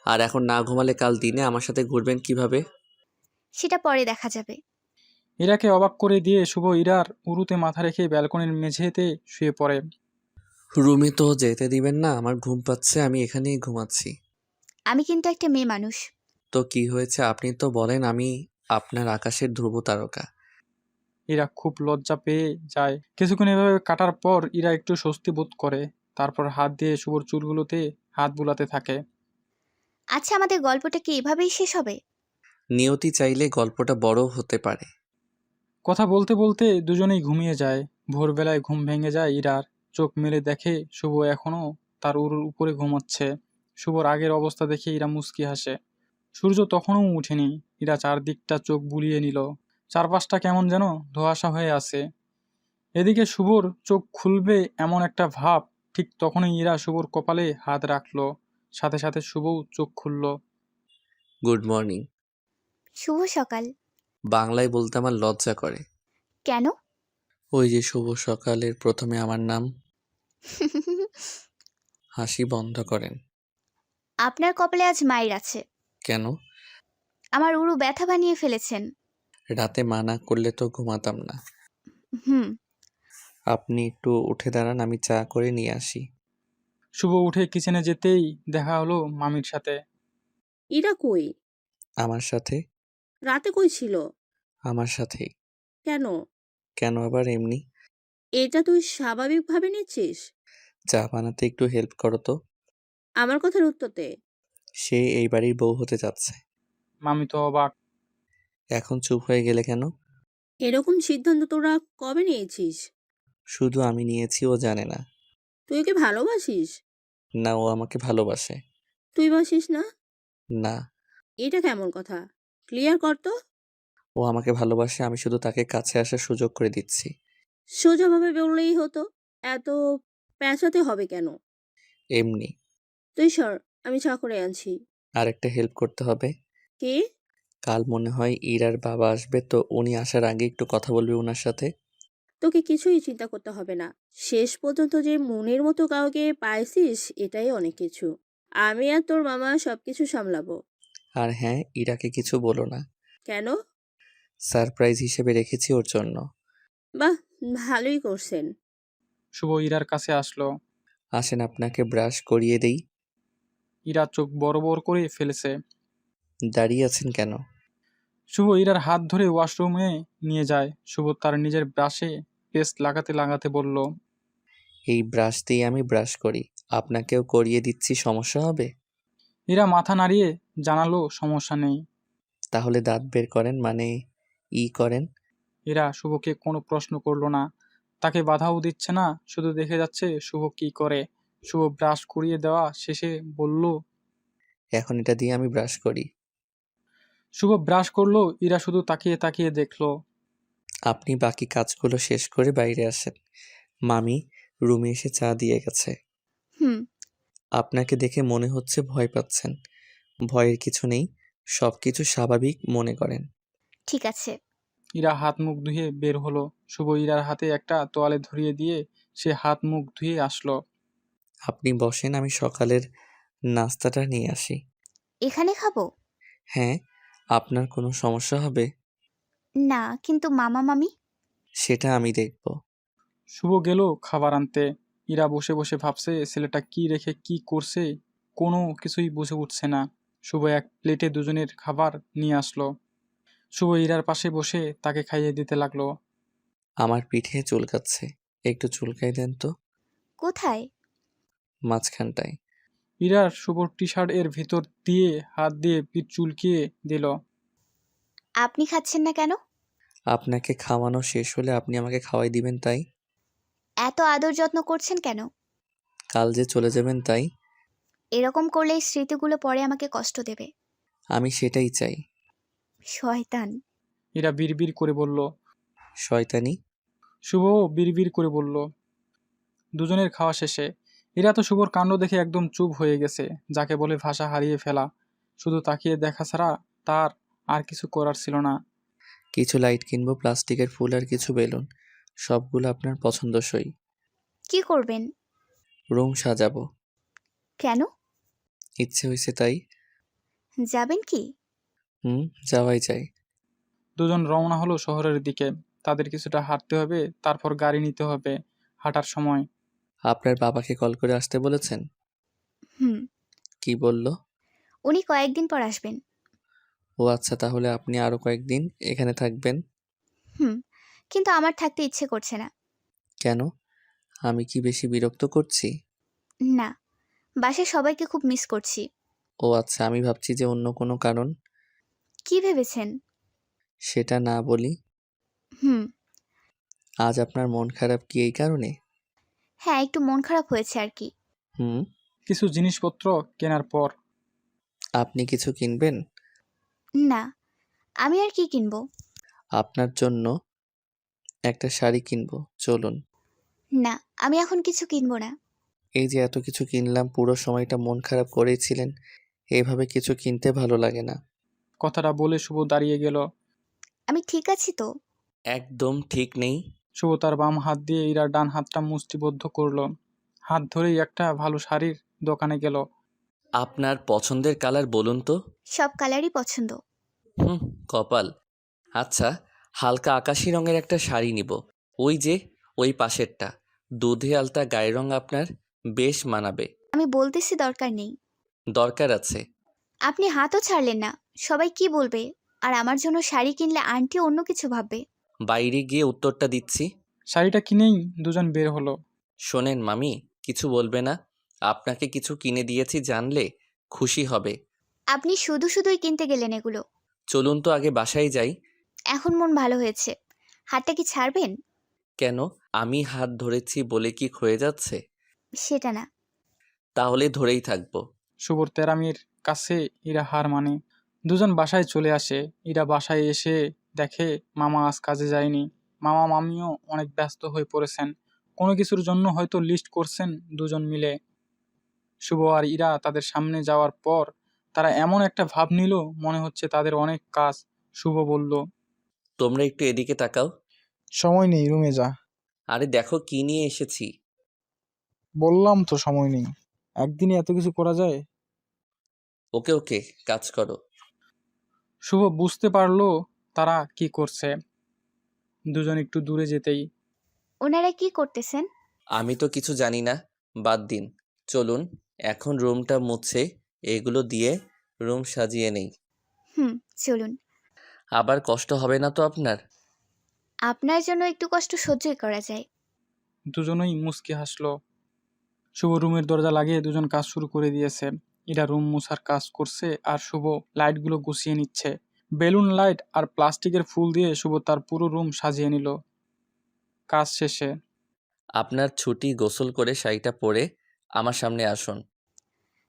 আর এখন না ঘুমালে কাল দিনে আমার সাথে ঘুরবেন কিভাবে? সেটা পরে দেখা যাবে। ইরাকে অবাক করে দিয়ে শুভ ইরার উরুতে মাথা রেখে ব্যালকনির মেঝেতে শুয়ে পড়ে। রুমে তো যেতে দিবেন না, আমার ঘুম পাচ্ছে, আমি এখানেই ঘুমাচ্ছি। আমি কিন্তু একটা মেয়ে মানুষ। তো কি হয়েছে আপনি তো বলেন, আমি আপনার আকাশের ধ্রুব তারকা। ইরা খুব লজ্জা পেয়ে যায়। কিছুক্ষণ এভাবে কাটার পর ইরা একটু স্বস্তি বোধ করে। তারপর হাত দিয়ে শুভর চুলগুলোতে হাত বুলাতে থাকে। আচ্ছা, আমাদের গল্পটা কি এভাবেই শেষ হবে? নিয়তি চাইলে গল্পটা বড় হতে পারে। কথা বলতে বলতে দুজনেই ঘুমিয়ে যায়। ভোরবেলায় ঘুম ভেঙে যায় ইরার। চোখ মেলে দেখে শুভ এখনো তার উরুর উপরে ঘুমাচ্ছে। শুভর আগের অবস্থা দেখে ইরা মুচকি হাসে। সূর্য তখনও উঠেনি। ইরা চারদিকটা চোখ বুলিয়ে নিল। চারপাশটা কেমন যেন ধোঁয়াশা হয়ে আছে। এদিকে শুভর চোখ খুলবে এমন একটা ভাব। ঠিক তখনই ইরা শুভর কপালে হাত রাখলো। সাথে সাথে শুভও চোখ খুলল। Good morning. শুভ সকাল। বাংলায় বলতে আমার লজ্জা করে। কেন? ওই যে শুভ সকালের প্রথমে আমার নাম। হাসি বন্ধ করেন। আপনার কপালে আজ মায়ের আছে। কেন? আমার উরু ব্যথা বানিয়ে ফেলেছেন। রাতে মানা করলে তো ঘুমাতাম না। হুম। আপনি একটু উঠে দাঁড়ান, আমি চা করে নিয়ে আসি। শুভ উঠে কিচেনে যেতেই দেখা হলো মামির সাথে। ইরা কই? আমার সাথে। রাতে কই ছিল? আমার সাথেই। কেন? কেন আবার এমনি। এটা তুই স্বাভাবিকভাবে নিচ্ছিস? চা বানাতে একটু হেল্প করো তো। আমার কথার উত্তর দে। সে এই বাড়ির বউ হতে যাচ্ছে। মামি তো অবাক। এখন চুপ হয়ে গেলে কেন? এরকম সিদ্ধান্ত তোরা কবে নিয়েছিস? শুধু আমি নিয়েছি, ও জানে না। তুই ওকে ভালোবাসিস? না, ও আমাকে ভালোবাসে। তুই বাসিস না? না, এটা কেমন কথা? ক্লিয়ার কর তো। ও আমাকে ভালোবাসে, আমি শুধু তাকে কাছে আসার সুযোগ করে দিচ্ছি। সোজাভাবে বললেই হতো। এত পেঁচাতে হবে কেন? এমনি। তুই সর, আমি চা করে আনছি। আর একটা হেল্প করতে হবে। কে? কাল মনে হয় ইরার বাবা আসবে, তো উনি আসার আগে একটু কথা বলবি ওনার সাথে। তোকে কিছুই চিন্তা করতে হবে না। শেষ পর্যন্ত যে মনের মতো কাউকে পাইছিস, এটাই অনেক কিছু। আমি আর তোর মামা সবকিছু সামলাবো। আর হ্যাঁ, ইরাকে কিছু বলো না। কেন? সারপ্রাইজ হিসেবে রেখেছি ওর জন্য। বাহ, ভালোই করছেন। শুভ ইরার কাছে আসলো। আসেন আপনাকে ব্রাশ করিয়ে দেই। ইরা চোখ বড় বড় করে ফেলেছে। দাঁড়িয়ে আছেন কেন? শুভ ইরার হাত ধরে ওয়াশরুমে নিয়ে যায়। শুভ তার নিজের ব্রাশে পেস্ট লাগাতে লাগাতে বলল, এই ব্রাশ দিয়ে আমি ব্রাশ করি, আপনাকেও করিয়ে দিচ্ছি, সমস্যা হবে? ইরা মাথা নাড়িয়ে জানালো সমস্যা নেই। তাহলে দাঁত বের করেন, মানে করেন। ইরা শুভকে কোনো প্রশ্ন করলো না। তাকে বাধাও দিচ্ছে না, শুধু দেখে যাচ্ছে শুভ কি করে। শুভ ব্রাশ করিয়ে দেওয়া শেষে বলল, এখন এটা দিয়ে আমি ব্রাশ করি। শুভ ব্রাশ করলো। ইরা শুধু তাকিয়ে তাকিয়ে দেখলো। আপনি বাকি কাজগুলো শেষ করে বাইরে আসেন। মামি রুমে এসে চা দিয়ে গেছে। হুম। আপনাকে দেখে মনে হচ্ছে ভয় পাচ্ছেন। ভয়ের কিছু নেই, সব কিছু স্বাভাবিক মনে করেন। ঠিক আছে। ইরা হাত মুখ ধুয়ে বের হলো। শুভ ইরার হাতে একটা তোয়ালে ধরিয়ে দিয়ে সে হাত মুখ ধুয়ে আসলো। আপনি বসেন, আমি সকালের নাস্তাটা নিয়ে আসি। এখানে খাবো? হ্যাঁ, আপনার কোনো সমস্যা হবে? না, কিন্তু মামা মামি? সেটা আমি দেখব। শুভ গেল খাবার আনতে। ইরা বসে বসে ভাবছে ছেলেটা কি রেখে কি করছে, কোনো কিছুই বুঝে উঠছে না। শুভ এক প্লেটে দুজনের খাবার নিয়ে আসলো। শুভ ইরার পাশে বসে তাকে খাইয়ে দিতে লাগলো। আমার পিঠে চুলকাচ্ছে, একটু চুলকাই দেন তো। কোথায়? মাঝখানটায়। ইরার শুভর টি শার্ট এর ভিতর দিয়ে হাত দিয়ে পিঠ চুলকিয়ে দিল। আপনি খাচ্ছেন না কেন? আপনাকে খাওয়ানো শেষ হলে আপনি আমাকে খাওয়াই দিবেন, তাই। এত আদর যত্ন করছেন কেন? কাল যে চলে যাবেন, তাই। এরকম করলে এই স্মৃতিগুলো পরে আমাকে কষ্ট দেবে। আমি সেটাই চাই। শয়তান। ইরা বিড়বিড় করে বলল। শয়তানি। শুভও বিড়বিড় করে বলল। দুজনের খাওয়া শেষে ইরা তো শুভর কাণ্ড দেখে একদম চুপ হয়ে গেছে। যাকে বলে ভাষা হারিয়ে ফেলা। শুধু তাকিয়ে দেখা ছাড়া তার আর কিছু করার ছিল না। কিছু লাইট কিনবো, প্লাস্টিকের ফুল আর কিছু বেলুন। সবগুলো আপনার পছন্দসই। কি করবেন? রুম সাজাবো। কেন? ইচ্ছে হয়েছে তাই। যাবেন কি? হুম, যাওয়াই যায়। দুজন রওনা হলো শহরের দিকে। তাদের কিছুটা হাঁটতে হবে, তারপর গাড়ি নিতে হবে। হাঁটার সময় আপনার বাবাকে কল করে আসতে বলেছেন? হুম। কি বলল? উনি কয়েকদিন পর আসবেন। ও আচ্ছা, তাহলে আপনি আরো কয়েকদিন এখানে থাকবেন? হুম। কিন্তু আমার থাকতে ইচ্ছে করছে না। কেন? আমি কি বেশি বিরক্ত করছি? না, বাসায় সবাইকে খুব মিস করছি। ও আচ্ছা, আমি ভাবছি যে অন্য কোনো কারণ। কি ভেবেছেন? সেটা না বলি। হুম। আজ আপনার মন খারাপ কি এই কারণে? হ্যাঁ, একটু মন খারাপ হয়েছে আর কি। হুম। কিছু জিনিসপত্র কেনার পর আপনি কিছু কিনবেন? না, আমি আর কি কিনবো? আপনার জন্য একটা শাড়ি কিনবো, চলুন। না, আমি এখন কিছু কিনবো না। এই যে এত কিছু কিনলাম, পুরো সময়টা মন খারাপ করেই ছিলেন। এইভাবে কিছু কিনতে ভালো লাগে না। কথাটা বলে শুভ দাঁড়িয়ে গেল। আমি ঠিক আছি তো। একদম ঠিক নেই। শুভ তার বাম হাত দিয়ে ইরার ডান হাতটা মুষ্টিবদ্ধ করলো। হাত ধরেই একটা ভালো শাড়ির দোকানে গেল। আপনার পছন্দের কালার বলুন তো? সব কালারই পছন্দ। হুম, কপাল। আচ্ছা, হালকা আকাশি রঙের একটা শাড়ি নিব। ওই যে, ওই পাশেরটা। দুধে আলতা গায়ের রং আপনার বেশ মানাবে। আমি বলতেছি দরকার নেই। দরকার আছে। আপনি হাতও ছাড়লেন না। সবাই কি বলবে? আর আমার জন্য শাড়ি কিনলে আন্টি অন্য কিছু ভাববে। বাইরে গিয়ে উত্তরটা দিচ্ছি। শাড়িটা কিনেই দুজন বের হলো। শোনেন মামি, কিছু বলবে না? আপনাকে কিছু কিনে দিয়েছি জানলে খুশি হবে। আপনি শুধু শুধুই কিনতে গেলেন এগুলো। চলুন তো আগে বাসায় যাই। এখন মন ভালো হয়েছে। হাতটা কি ছাড়বেন? কেন? আমি হাত ধরেছি বলে কি ক্ষয়ে যাচ্ছে? সেটা না। তাহলে ধরেই থাকবো। শুভর তেরামির কাছে ইরা হার মানে। দুজন বাসায় চলে আসে। ইরা বাসায় এসে দেখে মামা আজ কাজে যায়নি। মামা মামিও অনেক ব্যস্ত হয়ে পড়েছেন। কোনো কিছুর জন্য হয়তো লিস্ট করছেন দুজন মিলে। শুভ আর ইরা তাদের সামনে যাওয়ার পর তারা এমন একটা ভাব নিল মনে হচ্ছে তাদের অনেক কাজ। শুভ বলল, তোমরা একটু এদিকে তাকাও। সময় নেই, রুমে যা। আরে দেখো কি নিয়ে এসেছি। বললাম তো সময় নেই। একদিনে এত কিছু করা যায়? ওকে ওকে, কাজ করো। শুভ বুঝতে পারলো তারা কি করছে। দুজন একটু দূরে যেতেই ওনারা কি করতেছেন? আমি তো কিছু জানি না, বাদ দিন। চলুন এখন রুমটা মুছে এগুলো দিয়ে রুম সাজিয়ে নেই। হুম, চলুন। আবার কষ্ট হবে না তো আপনার? আপনার জন্য একটু কষ্ট সহ্যই করা যায়। দুজনেই মুচকি হাসলো। শুভ রুমের দরজা লাগিয়ে দুজন কাজ শুরু করে দিয়েছে। এরা রুম মুছার কাজ করছে আর শুভ লাইটগুলো গুছিয়ে নিচ্ছে। বেলুন লাইট আর প্লাস্টিকের ফুল দিয়ে শুভ তার পুরো রুম সাজিয়ে নিল। কাজ শেষে আপনার ছুটি গোসল করে শাড়িটা পরে আমার সামনে আসুন।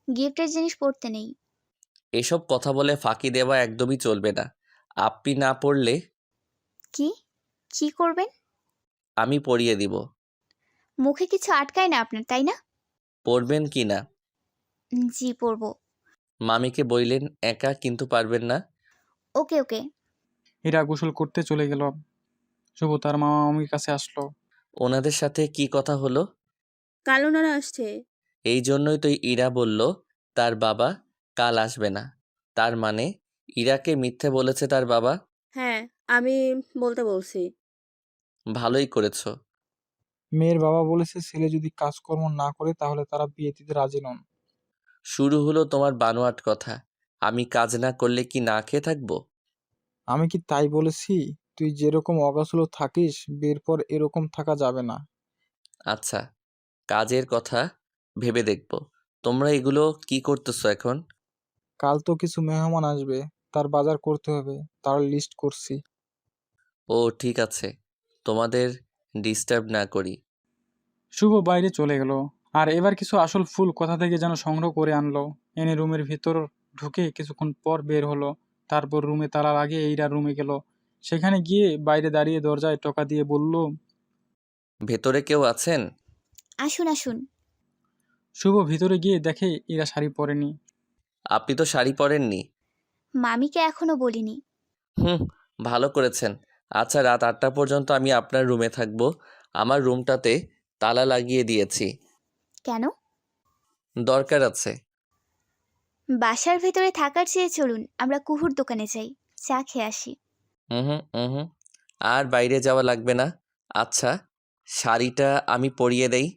গিফটের জিনিস পড়তে নেই। এসব কথা বলে ফাঁকি দেওয়া একদমই চলবে না। আপনি না পড়লে কি? কি করবেন? আমি পরিয়ে দিব। মুখে কিছু আটকায় না আপনার, তাই না? পড়বেন কি না? জি, পড়বো। মামিকে বইলেন একা, কিন্তু পারবেন না। ওকে ওকে। এরা গোসল করতে চলে গেল। শুভ তার মামা মামির কাছে আসলো। ওনাদের সাথে কি কথা হলো? কাল ওনারা আসছে। এই জন্যই তো ইরা বলল তার বাবা কাল আসবে না। তার মানে ইরাকে মিথ্যে বলেছে তার বাবা? হ্যাঁ, আমি বলছি। ভালোই করেছো। মেয়ের বাবা বলেছে ছেলে যদি কাজকর্ম না করে তাহলে তারা বিয়ে দিতে রাজি নন। শুরু হলো তোমার বানোয়াট কথা। আমি কাজ না করলে কি না খেয়ে থাকবো? আমি কি তাই বলেছি? তুই যেরকম অগাছলো থাকিস বিয়ের পর এরকম থাকা যাবে না। আচ্ছা, কাজের কথা ভেবে দেখব। তোমরা এগুলো কি করতেছো এখন? কাল তো কিছু মেহমান আসবে, তার বাজার করতে হবে, তার লিস্ট করছি। ও ঠিক আছে, তোমাদের ডিস্টার্ব না করি। শুভ বাইরে চলে গেল। আর এবার কিছু আসল ফুল কোথা থেকে যেন সংগ্রহ করে আনলো। এনে রুমের ভিতর ঢুকে কিছুক্ষণ পর বের হলো। তারপর রুমে তালা লাগিয়ে এইরা রুমে গেল। সেখানে গিয়ে বাইরে দাঁড়িয়ে দরজায় টোকা দিয়ে বলল, ভেতরে কেউ আছেন? আসুন আসুন। শুভ ভিতরে গিয়ে দেখে এরা শাড়ি পরেনি। আপনি তো শাড়ি পরেননি। মামিকে এখনো বলিনি। হুম, ভালো করেছেন। আচ্ছা, রাত 8টা পর্যন্ত আমি আপনার রুমে থাকবো। আমার রুমটাতে তালা লাগিয়ে দিয়েছি। কেন? দরকার আছে। বাসার ভেতরে থাকার চেয়ে চলুন আমরা কুহুর দোকানে যাই, চা খেয়ে আসি। হুম হুম। আর বাইরে যাওয়া লাগবে না। আচ্ছা, শাড়িটা আমি পরিয়ে দেই।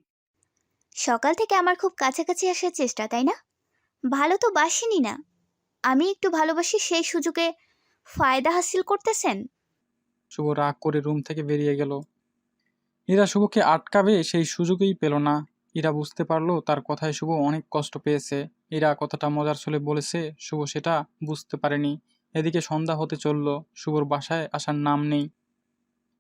সকাল থেকে আমার খুব কাছাকাছি আসার চেষ্টা, তাই না? ভালো তো বাসিনি না, আমি একটু ভালোবাসি সেই সুযোগে ফায়দা হাসিল করতেছেন। শুভ রাগ করে রুম থেকে বেরিয়ে গেল। ইরা শুভকে আটকাবে সেই সুযোগই পেল না। ইরা বুঝতে পারলো তার কথায় শুভ অনেক কষ্ট পেয়েছে। ইরা কথাটা মজার ছলে বলেছে, শুভ সেটা বুঝতে পারেনি। এদিকে সন্ধ্যা হতে চলল, শুভর বাসায় আসার নাম নেই।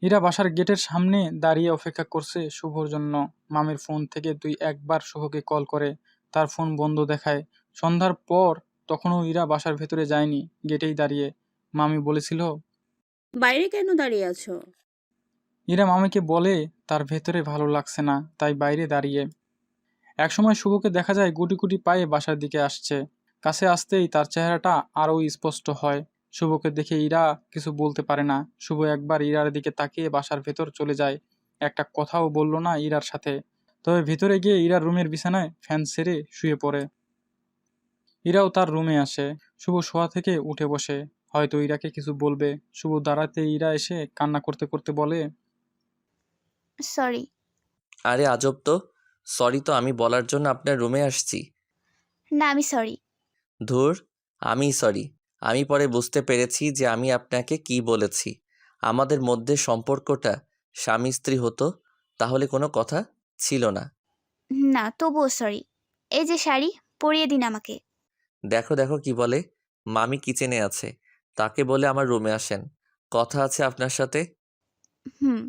ইরা বাসার গেটের সামনে দাঁড়িয়ে অপেক্ষা করছে শুভর জন্য। মামির ফোন থেকে 2-1বার শুভকে কল করে, তার ফোন বন্ধ দেখায়। সন্ধ্যার পর তখনও ইরা বাসার ভেতরে যায়নি, গেটেই দাঁড়িয়ে। মামি বলেছিল, বাইরে কেন দাঁড়িয়ে আছো? ইরা মামিকে বলে তার ভেতরে ভালো লাগছে না, তাই বাইরে দাঁড়িয়ে। একসময় শুভকে দেখা যায় গুটি গুটি পায়ে বাসার দিকে আসছে। কাছে আসতেই তার চেহারাটা আরও স্পষ্ট হয়। শুভকে দেখে ইরা কিছু বলতে পারে না। শুভ একবার ইরার দিকে তাকিয়ে বাসার ভেতর চলে যায়। একটা কথাও বলল না ইরার সাথে। তবে ভিতরে গিয়ে ইরার রুমের বিছানায় ফ্যান ছেড়ে শুয়ে পড়ে। ইরাও তার রুমে আসে। শুভ শোয়া থেকে উঠে বসে, হয়তো ইরাকে কিছু বলবে। শুভ দাঁড়াতে ইরা এসে কান্না করতে করতে বলে, সরি। আরে আজব তো। সরি তো আমি বলার জন্য আপনার রুমে আসছি। না, আমি সরি। ধুর, আমি সরি। আমি পরে বুঝতে পেরেছি যে আমি আপনাকে কি বলেছি। আমাদের মধ্যে সম্পর্কটা স্বামী স্ত্রী হতো তাহলে কোনো কথা ছিল না। না, তবুও সরি। এই যে শাড়ি, পরিয়ে দিন আমাকে। দেখো দেখো কি বলে। মামি কিচেনে আছে, তাকে বলে আমার রুমে আসেন, কথা আছে আপনার সাথে। হুম।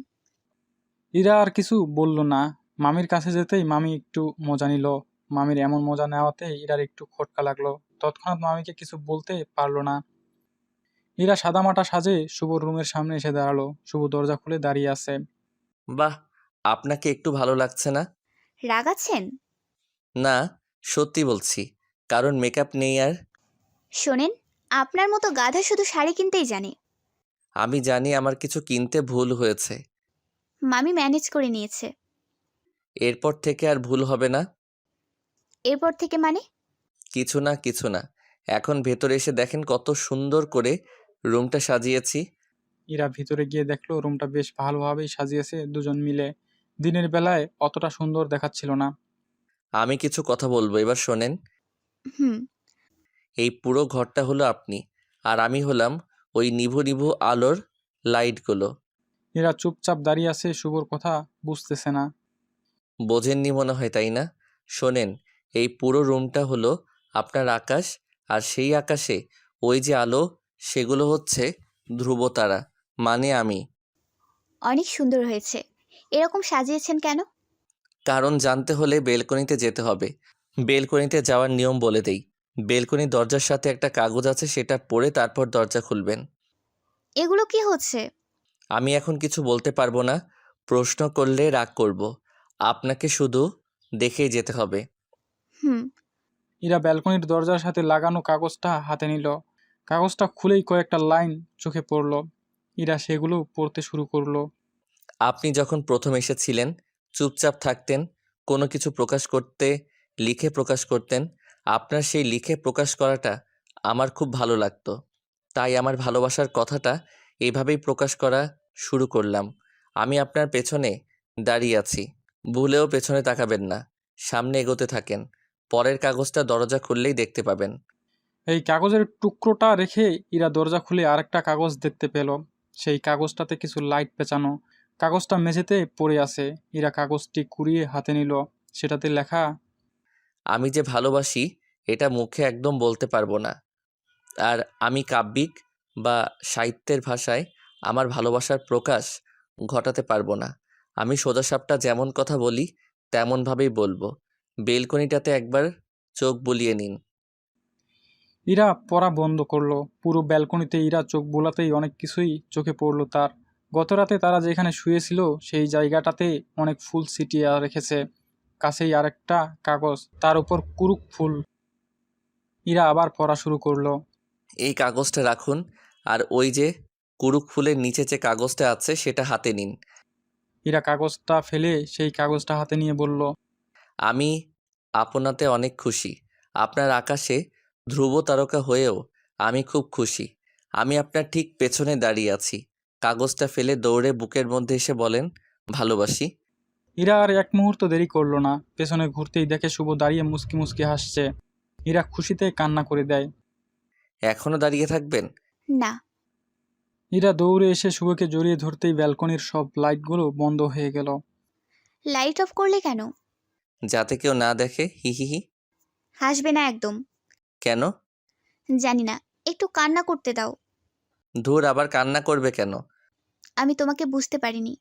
ইরা আর কিছু বলল না। মামির কাছে যেতেই মামি একটু মজা নিল। মামির এমন মজা নেওয়াতে ইরার একটু খটকা লাগলো। তৎক্ষণাৎ মামিকে কিছু বলতে পারলো না। ইরা সাদামাটা সাজে শুভর রুমের সামনে এসে দাঁড়ালো। শুভ দরজা খুলে দাঁড়িয়ে আছে। বাহ, আপনাকে একটু ভালো লাগছে না? রাগাচ্ছেন? না, সত্যি বলছি, কারণ মেকআপ নেই আর। শোনেন, আপনার মতো গাধা শুধু শাড়ি কিনতেই জানে। আমি জানি আমার কিছু কিনতে ভুল হয়েছে। মামি ম্যানেজ করে নিয়েছে। এরপর থেকে আর ভুল হবে না। এরপর থেকে মানে? কিছু না কিছু না। এখন ভেতরে এসে দেখেন কত সুন্দর করে রুমটা সাজিয়েছি। ইরা ভিতরে গিয়ে দেখলো রুমটা বেশ ভালোভাবেই সাজিয়েছে দুজন মিলে। দিনের বেলায় অতটা সুন্দর দেখাচ্ছিল না। আমি কিছু কথা বলবো, এবার শোনেন। হুম। এই পুরো ঘরটা হলো আপনি, আর আমি হলাম ওই নিভু নিভু আলোর লাইটগুলো। ইরা চুপচাপ দাঁড়িয়ে আছে, শুভর কথা বুঝতেছে না। বোঝেননি মনে হয়, তাই না? শোনেন, এই পুরো রুমটা হলো আপনার আকাশ, আর সেই আকাশে ওই যে আলো, সেগুলো হচ্ছে ধ্রুবতারা, মানে আমি। অনেক সুন্দর হয়েছে। এরকম সাজিয়েছেন কেন? কারণ জানতে হলে বেলকনিতে যেতে হবে। বেলকনিতে যাওয়ার নিয়ম বলে দেই। বেলকনির দরজার সাথে একটা কাগজ আছে, সেটা পড়ে তারপর দরজা খুলবেন। এগুলো কি হচ্ছে? আমি এখন কিছু বলতে পারবো না। প্রশ্ন করলে রাগ করব। আপনাকে শুধু দেখেই যেতে হবে। হুম। ইরা ব্যালকনির দরজার সাথে লাগানো কাগজটা হাতে নিল। কাগজটা খুলেই কয়েকটা লাইন চোখে পড়ল। ইরা সেগুলো পড়তে শুরু করলো। আপনি যখন প্রথম এসেছিলেন চুপচাপ থাকতেন, কোনো কিছু প্রকাশ করতে লিখে প্রকাশ করতেন। আপনার সেই লিখে প্রকাশ করাটা আমার খুব ভালো লাগতো, তাই আমার ভালোবাসার কথাটা এইভাবেই প্রকাশ করা শুরু করলাম। আমি আপনার পেছনে দাঁড়িয়ে আছি, ভুলেও পেছনে তাকাবেন না, সামনে এগোতে থাকেন। পরের কাগজটা দরজা খুললেই দেখতে পাবেন। এই কাগজের টুকরোটা রেখে ইরা দরজা খুলে আরেকটা কাগজ দেখতে পেল। সেই কাগজটাতে কিছু লাইট পেঁচানো। কাগজটা মেঝেতে পড়ে আছে। ইরা কাগজটি কুড়িয়ে হাতে নিল। সেটাতে লেখা, আমি যে ভালোবাসি এটা মুখে একদম বলতে পারবো না, আর আমি কাব্যিক বা সাহিত্যের ভাষায় আমার ভালোবাসার প্রকাশ ঘটাতে পারবো না। আমি সোজাসাপটা যেমন কথা বলি তেমনভাবেই বলবো। বেলকনিটাতে একবার চোখ বুলিয়ে নিন। ইরা পড়া বন্ধ করলো। পুরো ব্যালকনিতে ইরা চোখ বোলাতেই অনেক কিছুই চোখে পড়লো তার। গতরাতে তারা যেখানে শুয়েছিল সেই জায়গাটাতে অনেক ফুল ছিটিয়ে রেখেছে। কাছেই আরেকটা কাগজ, তার উপর কুরুক ফুল। ইরা আবার পড়া শুরু করলো। এই কাগজটা রাখুন, আর ওই যে কুরুক ফুলের নিচে যে কাগজটা আছে সেটা হাতে নিন। ইরা কাগজটা ফেলে সেই কাগজটা হাতে নিয়ে বলল, আমি আপনাতে অনেক খুশি। আপনার আকাশে ধ্রুব তারকা হয়েও আমি খুব খুশি। আমি আপনার ঠিক পেছনে দাঁড়িয়ে আছি। কাগজটা ফেলে দৌড়ে বুকের মধ্যে এসে বলেন, ভালোবাসি। ইরা আর এক মুহূর্ত দেরি করলো না। পেছনে ঘুরতেই দেখে শুভ দাঁড়িয়ে মুচকি মুচকি হাসছে। ইরা খুশিতে কান্না করে দেয়। এখনো দাঁড়িয়ে থাকবেন? না। ইরা দৌড়ে এসে শুভকে জড়িয়ে ধরতেই ব্যালকনির সব লাইটগুলো বন্ধ হয়ে গেল। লাইট অফ করলে কেন? যাতে কেউ না দেখে, হি হি হি। হাসবে না একদম। কেন? জানি না, একটু কান্না করতে দাও। ধুর, আবার কান্না করবে কেন? আমি তোমাকে বুঝতে পারিনি।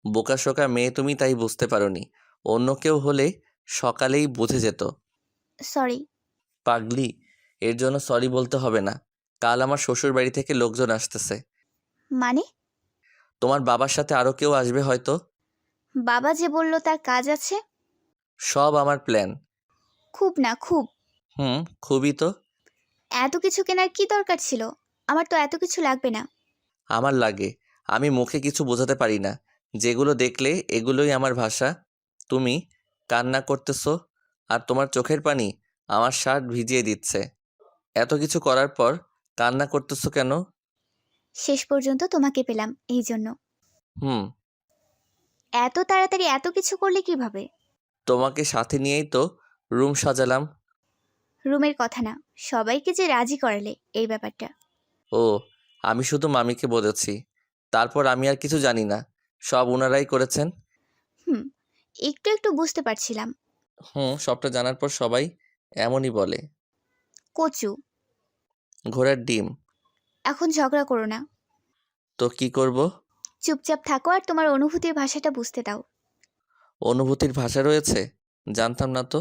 বোকাশোকা মেয়ে তুমি, তাই বুঝতে পারোনি। অন্য কেউ হলে সকালেই বুঝে যেত। সরি। পাগলি, এর জন্য সরি বলতে হবে না। কাল আমার শ্বশুর বাড়ি থেকে লোকজন আসতেছে। মানে? তোমার বাবার সাথে আরও কেউ আসবে হয়তো। বাবা যে বলল তার কাজ আছে। সব আমার প্ল্যান। খুব না খুব। খুবই তো। এত কিছু কেনার কি দরকার ছিল? আমার তো এত কিছু লাগবে না। আমার লাগে। আমি মুখে কিছু বোঝাতে পারি না। যেগুলো দেখলে এগুলোই আমার ভাষা। তুমি কান্না করতেছো আর তোমার চোখের পানি আমার শার্ট ভিজিয়ে দিচ্ছে। এত কিছু করার পর কান্না করতেছো কেন? শেষ পর্যন্ত তোমাকে পেলাম এই জন্য। হুম এত তাড়াতাড়ি এত কিছু করলে কিভাবে? তোমাকে সাথে নিয়েই তো রুম সাজালাম। রুমের কথা না, সবাইকে যে রাজি করালে এই ব্যাপারটা। ও, আমি শুধু মামিকে বলেছি। তারপর আমি আর কিছু জানি না। সব ওনারাই করেছেন। হুম, একটু একটু বুঝতে পারছিলাম। সবটা জানার পর সবাই এমনই বলে। কচু। ঘোড়ার ডিম। এখন ঝগড়া করো না। তো কি করব? চুপচাপ থাকো আর তোমার অনুভূতির ভাষাটা বুঝতে দাও। অনুভূতির ভাষা রয়েছে? জানতাম না তো।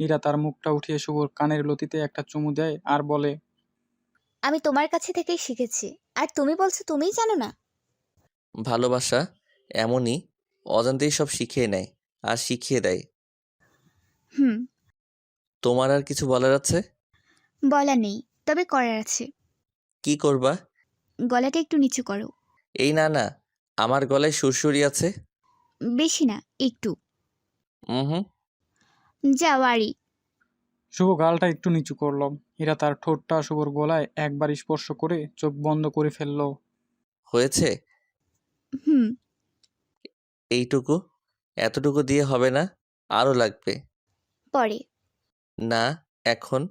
ইরা তার মুখটা উঠিয়ে শুভর কানের লতিতে একটা চুমু দেয় আর বলে, আমি তোমার কাছে থেকেই শিখেছি, আর তুমি বলছো তুমিই জানো না। ভালোবাসা এমনই, অজান্তেই সব শিখিয়ে নেয় আর শিখিয়ে দেয়। হুম। তোমার আর কিছু বলার আছে? বলার নেই, তবে করার আছে। কি করবা? গলাটা একটু নিচু করো। এই না না, আমার গলায় সুরসুরি আছে। বেশি না, একটু। হুম যাও আরি। শুভ গালটা একটু নিচু করল। ইরা তার ঠোঁটটা শুভর গলায় একবার স্পর্শ করে চোখ বন্ধ করে ফেলল। হয়েছে? হুম। এইটুকু? এতটুকু দিয়ে হবে না, আরও লাগবে। পরে। না, এখন।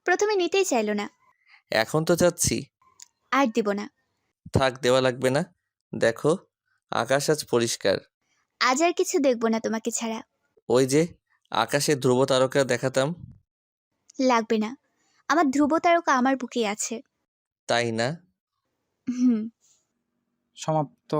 প্রথমে নিতেই চাইলো না। এখন তো চাচ্ছি। আর দিব না। থাক, দেওয়া লাগবে না। দেখো, আকাশ আজ পরিষ্কার। আজ আর কিছু দেখবো না তোমাকে ছাড়া। ওই যে আকাশে ধ্রুব তারকা দেখাতাম। লাগবে না, আমার ধ্রুব তারকা আমার বুকে আছে। তাই না? হুম। সমাপ্ত।